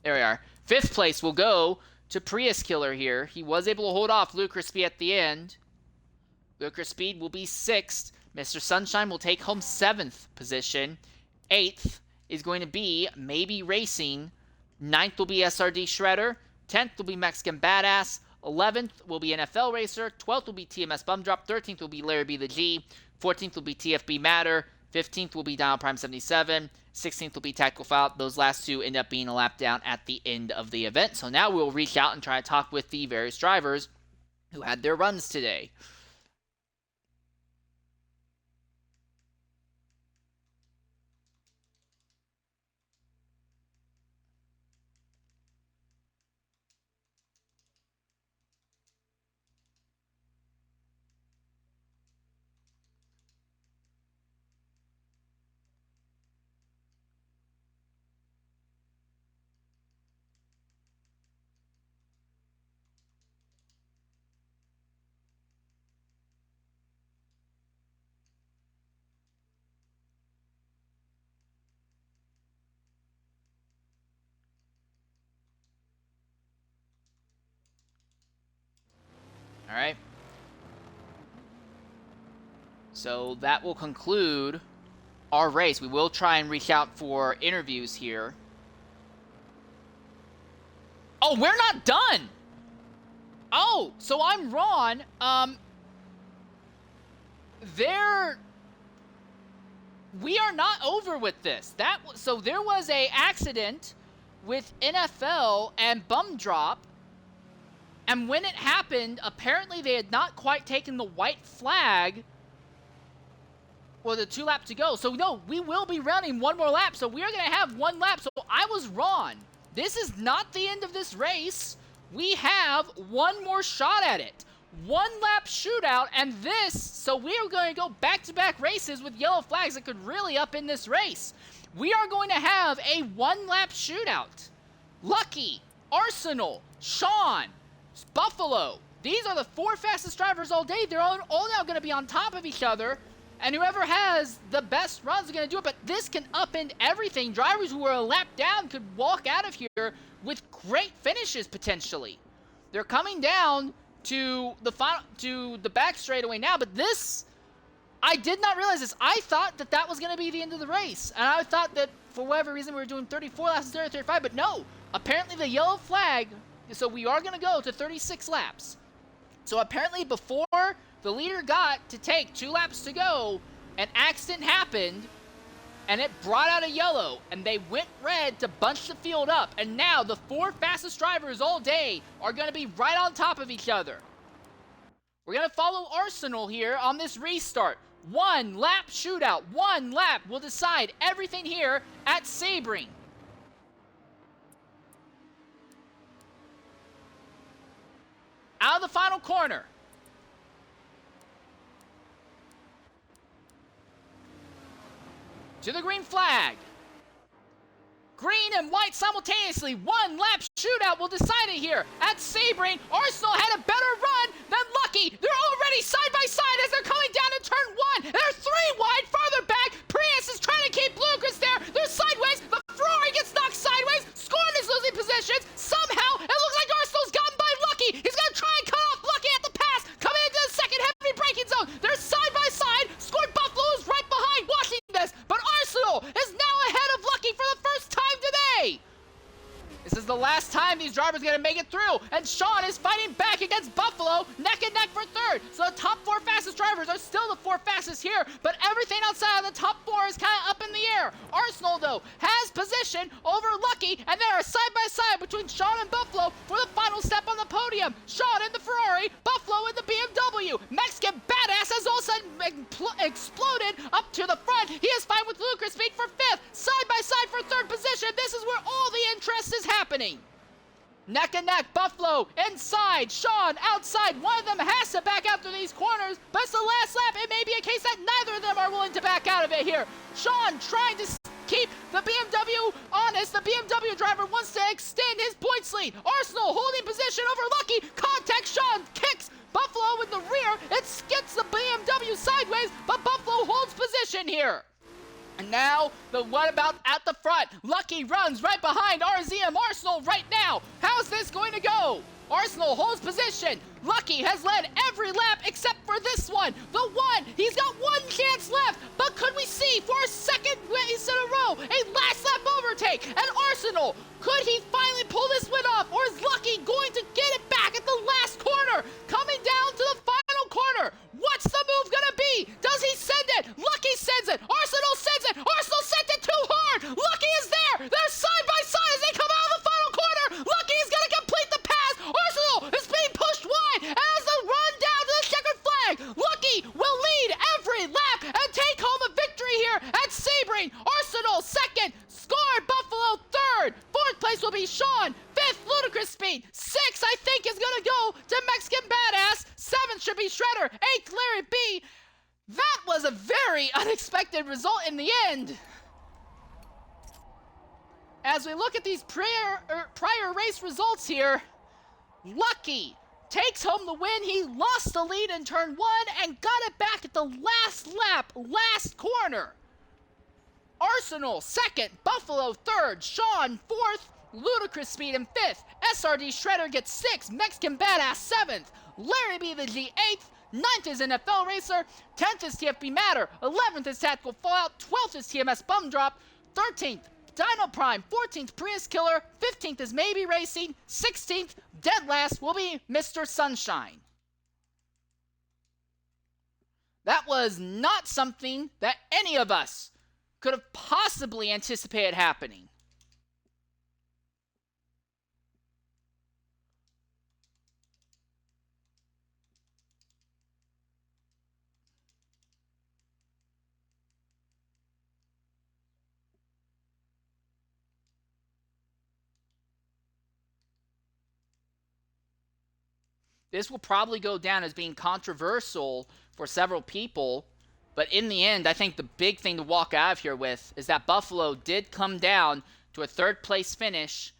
There we are. Fifth place will go to Prius Killer here. He was able to hold off Lucas Speed at the end. Lucas Speed will be sixth. Mr. Sunshine will take home seventh position. Eighth is going to be MabeyRacing. Ninth will be SRD Shredder. 10th will be Mexican Badass. 11th will be NFL Racer. 12th will be TMS BumDrop. 13th will be larrybtheg. 14th will be TFB Matter. 15th will be Dial Prime 77. 16th will be Tactical File. Those last two end up being a lap down at the end of the event. So now we'll reach out and try to talk with the various drivers who had their runs today. All right. So that will conclude our race. We will try and reach out for interviews here. Oh, we're not done. Oh, so I'm wrong. We are not over with this. So there was a accident with NFL and BumDrop. And when it happened, apparently they had not quite taken the white flag for the 2 lap to go. So no, we will be running one more lap. So we are going to have 1 lap. So I was wrong. This is not the end of this race. We have 1 more shot at it. 1 lap shootout, and this, so we are going to go back-to-back races with yellow flags that could really up in this race. We are going to have a 1 lap shootout. Lucky, Arsenal, Sean, Buffalo. These are the 4 fastest drivers all day. They're all now going to be on top of each other. And whoever has the best runs is going to do it. But this can upend everything. Drivers who are a lap down could walk out of here with great finishes potentially. They're coming down to the back straightaway now. But this, I did not realize this. I thought that was going to be the end of the race. And I thought that for whatever reason we were doing 34 laps instead of 35. But no, apparently the yellow flag. So we are going to go to 36 laps. So apparently before the leader got to take 2 laps to go, an accident happened, and it brought out a yellow, and they went red to bunch the field up. And now the 4 fastest drivers all day are going to be right on top of each other. We're going to follow Arsenal here on this restart. 1 lap shootout. 1 lap will decide everything here at Sebring. Out of the final corner. To the green flag. Green and white simultaneously. 1 lap shootout will decide it here at Sebring. Arsenal had a better run than Lucky. They're already side by side as they're coming down to turn 1. They're 3 wide farther back. Prius is trying to keep Lucas there. They're sideways. The Ferrari gets knocked sideways. Scorn is losing positions. Somehow, it looks like Arsenal's gotten by Lucky. He's going to try and cut off Lucky at the pass. Coming into the second heavy braking zone. They're side by side. Scored Buffalo is right behind watching this. But Arsenal is now ahead of Lucky for the first time today. This is the last time these drivers are going to make it through. And Sean is fighting back against Buffalo, neck and neck for third. So the top 4 fastest drivers are still the 4 fastest here. But everything outside of the top 4 is kind of up in the air. there. Arsenal, though, has position over Lucky, and they are side by side between Sean and Buffalo for the final step on the podium. Sean in the Ferrari, Buffalo in the BMW. Mexican Badass has all of a sudden exploded up to the front. He is fine with Ludicrous Speed for 5th, side by side for 3rd position. This is where all the interest is happening. Neck and neck, Buffalo inside, Sean outside. One of them has to back out through these corners, but it's the last lap. It may be a case that neither of them are willing to back out of it here. Sean trying to keep the BMW honest. The BMW driver wants to extend his points lead. Arsenal holding position over Lucky. Contact Sean, kicks Buffalo in the rear. It skids the BMW sideways, but Buffalo holds position here. And now, the what about at the front? Lucky runs right behind RZM Arsenal right now. How's this going to go? Arsenal holds position. Lucky has led every lap except for this one. The one, he's got one chance left. But could we see for a second race in a row, a last lap overtake? And Arsenal, could he finally pull this win off? Or is Lucky going to get it back at the last corner? Coming down to the final corner. What's the move gonna be? Does he send it? Lucky sends it. Arsenal sends it. Arsenal sent it too hard. Lucky is there. They're side by side as they come out of the final corner. Lucky is gonna complete the pass. Arsenal is being pushed wide as the run down to the checkered flag. Lucky will lead every lap and take home a victory here at Sebring. Arsenal second, scored Buffalo third. 4th place will be Sean. 5th, Ludicrous Speed. 6th, I think, is gonna go to Mexican Badass. 7th should be Shredder. 8th, Larry B. That was a very unexpected result in the end. As we look at these prior race results here, Lucky takes home the win. He lost the lead in turn 1 and got it back at the last lap, last corner. Arsenal 2nd, Buffalo 3rd, Sean 4th, Ludicrous Speed in 5th, SRD Shredder gets 6th, Mexican Badass 7th, Larry B the G 8th, 9th is NFL Racer, 10th is TFB Matter, 11th is Tactical Fallout, 12th is TMS BumDrop, 13th Dino Prime, 14th Prius Killer, 15th is MabeyRacing, 16th, dead last will be Mr. Sunshine. That was not something that any of us could have possibly anticipated happening. This will probably go down as being controversial for several people, but in the end, I think the big thing to walk out of here with is that Buffalo did come down to a 3rd place finish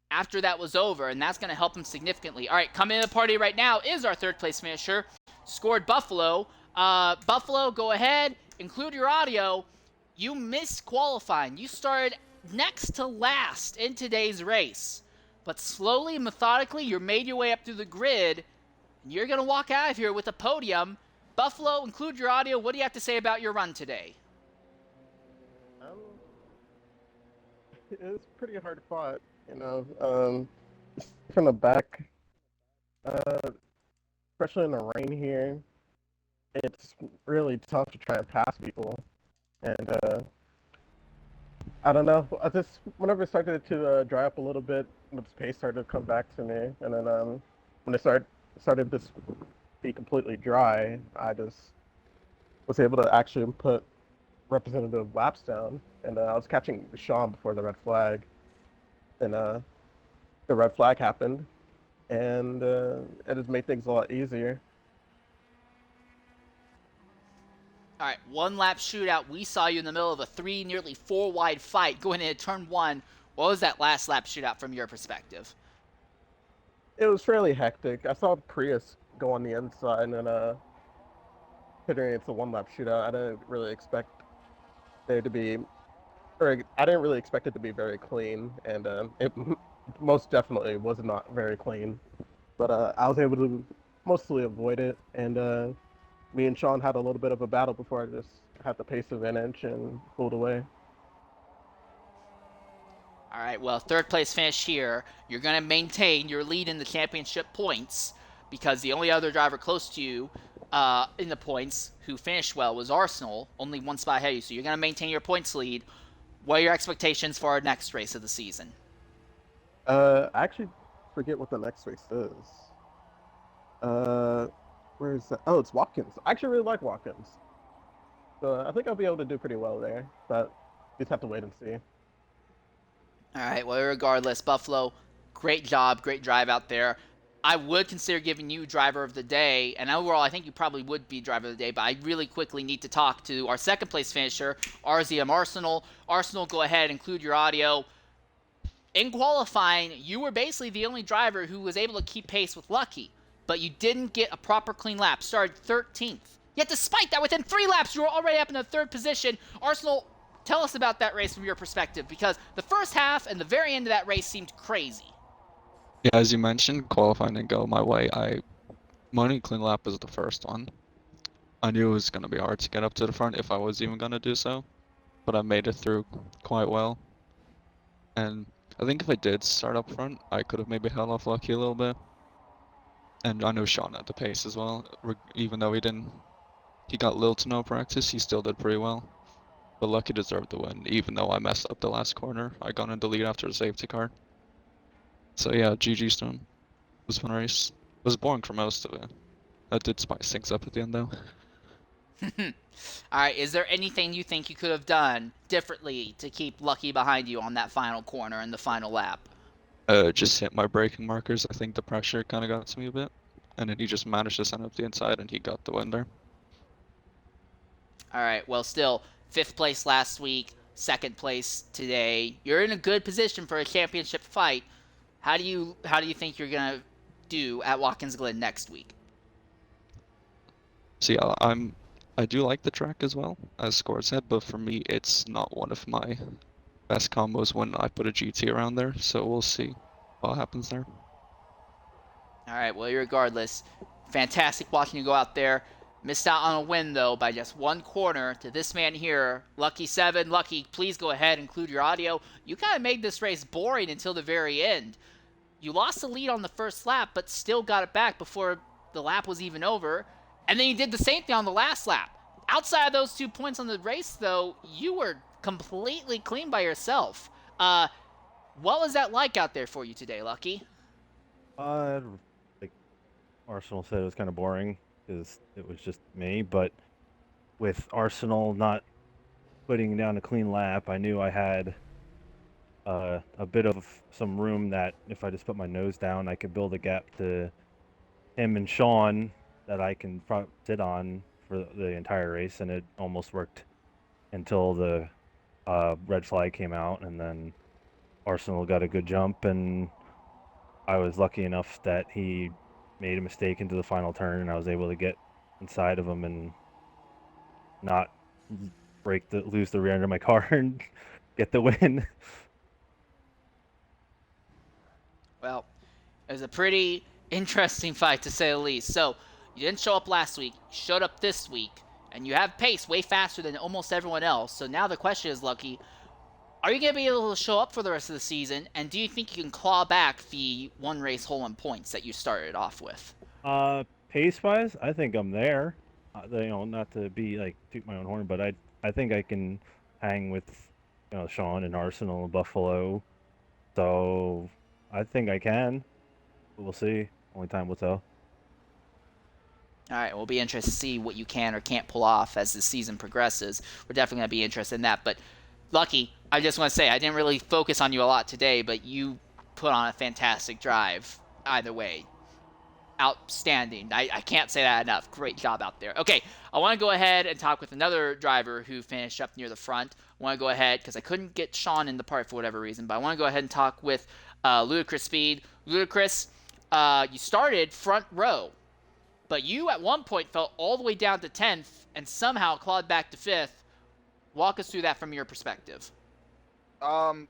after that was over, and that's going to help him significantly. All right, coming in the party right now is our 3rd place finisher, scored Buffalo. Buffalo, go ahead, include your audio. You missed qualifying. You started next to last in today's race, but slowly and methodically, you made your way up through the grid. You're going to walk out of here with a podium. Buffalo, include your audio. What do you have to say about your run today? It was pretty hard fought, you know. From the back, especially in the rain here, it's really tough to try and pass people. And I don't know. Whenever it started to dry up a little bit, the pace started to come back to me. And then when it started to be completely dry, I just was able to actually put representative laps down, and I was catching Sean before the red flag, and the red flag happened, and it just made things a lot easier. All right, 1 lap shootout. We saw you in the middle of a 3, nearly 4 wide fight going into turn 1. What was that last lap shootout from your perspective? It was fairly hectic. I saw Prius go on the inside, and considering it's a 1-lap shootout, I didn't really expect it to be very clean, and it most definitely was not very clean. But I was able to mostly avoid it, and me and Sean had a little bit of a battle before I just had the pace advantage and pulled away. All right, well, 3rd place finish here. You're going to maintain your lead in the championship points because the only other driver close to you in the points who finished well was Arsenal, only 1 spot ahead of you. So you're going to maintain your points lead. What are your expectations for our next race of the season? I actually forget what the next race is. Uh, where is that? Oh, it's Watkins. I actually really like Watkins. So I think I'll be able to do pretty well there, but just have to wait and see. All right, well, regardless, Buffalo, great job, great drive out there. I would consider giving you driver of the day, and overall, I think you probably would be driver of the day, but I really quickly need to talk to our second place finisher, RZM Arsenal. Arsenal, go ahead, include your audio. In qualifying, you were basically the only driver who was able to keep pace with Lucky, but you didn't get a proper clean lap, started 13th. Yet despite that, within 3 laps, you were already up in the 3rd position. Arsenal, tell us about that race from your perspective, because the first half and the very end of that race seemed crazy. Yeah, as you mentioned, qualifying didn't go my way. My only clean lap was the first one. I knew it was going to be hard to get up to the front if I was even going to do so, but I made it through quite well. And I think if I did start up front, I could have maybe held off Lucky a little bit. And I know Sean at the pace as well, even though he got little to no practice, he still did pretty well. But Lucky deserved the win, even though I messed up the last corner. I got in the lead after the safety car. So yeah, GG Stone. It was a fun race. It was boring for most of it. That did spice things up at the end though. All right, is there anything you think you could have done differently to keep Lucky behind you on that final corner in the final lap? Just hit my braking markers. I think the pressure kind of got to me a bit. And then he just managed to send up the inside and he got the win there. All right, well, still, 5th place last week, 2nd place today. You're in a good position for a championship fight. How do you think you're going to do at Watkins Glen next week? See, I do like the track as well, as Score said, but for me, it's not one of my best combos when I put a GT around there, so we'll see what happens there. All right, well, regardless, fantastic watching you go out there. Missed out on a win, though, by just 1 corner to this man here, Lucky 7. Lucky, please go ahead and include your audio. You kind of made this race boring until the very end. You lost the lead on the first lap, but still got it back before the lap was even over. And then you did the same thing on the last lap. Outside of those 2 points on the race, though, you were completely clean by yourself. What was that like out there for you today, Lucky? Like Arsenal said, it was kind of boring because it was just me. But with Arsenal not putting down a clean lap, I knew I had a bit of some room that if I just put my nose down, I could build a gap to him and Sean that I can sit on for the entire race, and it almost worked until the red flag came out, and then Arsenal got a good jump, and I was lucky enough that he made a mistake into the final turn, and I was able to get inside of him and not lose the rear end of my car and get the win. Well, it was a pretty interesting fight, to say the least. So, you didn't show up last week, you showed up this week, and you have pace way faster than almost everyone else. So now the question is, Lucky, are you going to be able to show up for the rest of the season, and do you think you can claw back the 1 race hole in points that you started off with? Pace-wise, I think I'm there. Not to be like toot my own horn, but I think I can hang with Sean and Arsenal and Buffalo. So I think I can. But we'll see. Only time will tell. All right, we'll be interested to see what you can or can't pull off as the season progresses. We're definitely going to be interested in that. But Lucky, I just want to say, I didn't really focus on you a lot today, but you put on a fantastic drive either way. Outstanding. I can't say that enough. Great job out there. Okay, I want to go ahead and talk with another driver who finished up near the front. I want to go ahead, because I couldn't get Sean in the part for whatever reason, but I want to go ahead and talk with Ludicrous Speed. Ludicrous, you started front row, but you at one point fell all the way down to 10th and somehow clawed back to 5th. Walk us through that from your perspective. I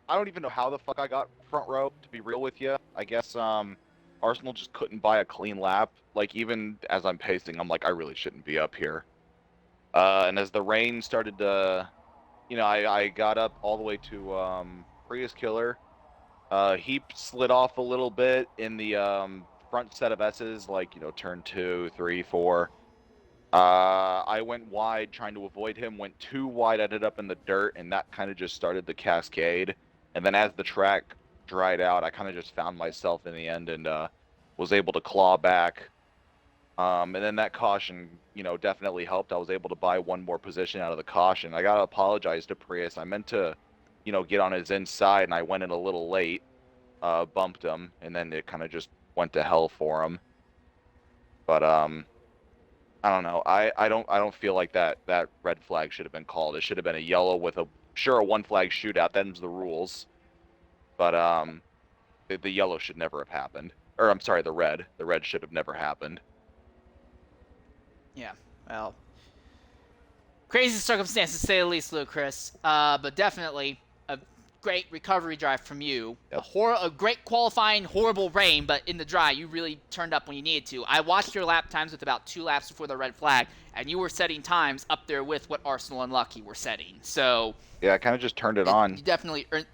don't even know how the fuck I got front row, to be real with you. I guess Arsenal just couldn't buy a clean lap. Like, even as I'm pacing, I'm like, I really shouldn't be up here. And as the rain started to, I got up all the way to Prius Killer. He slid off a little bit in the front set of S's, like, turn 2, 3, 4. I went wide trying to avoid him, went too wide, ended up in the dirt, and that kind of just started the cascade. And then as the track dried out, I kind of just found myself in the end and was able to claw back. And then that caution, you know, definitely helped. I was able to buy one more position out of the caution. I gotta apologize to Prius. I meant to, you know, get on his inside, and I went in a little late, bumped him, and then it kind of just went to hell for him. But I don't know. I don't feel like that red flag should have been called. It should have been a yellow with a one flag shootout. Them's the rules. But the yellow should never have happened. Or I'm sorry, the red. The red should have never happened. Yeah, well, crazy circumstances to say the least, Chris. But definitely a great recovery drive from you. Yep. A great qualifying, horrible rain, but in the dry, you really turned up when you needed to. I watched your lap times with about 2 laps before the red flag, and you were setting times up there with what Arsenal and Lucky were setting. So yeah, I kind of just turned it on. You definitely earned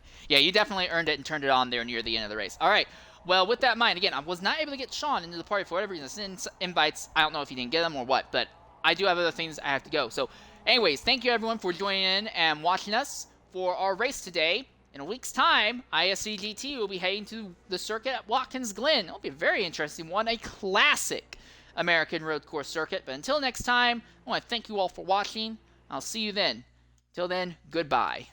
it and turned it on there near the end of the race. All right. Well, with that in mind, again, I was not able to get Sean into the party for whatever reason. Send invites. I don't know if he didn't get them or what, but I do have other things I have to go. So, anyways, thank you everyone for joining in and watching us for our race today. In a week's time, IESC GT will be heading to the circuit at Watkins Glen. It'll be a very interesting one, a classic American road course circuit. But until next time, I want to thank you all for watching. I'll see you then. Till then, goodbye.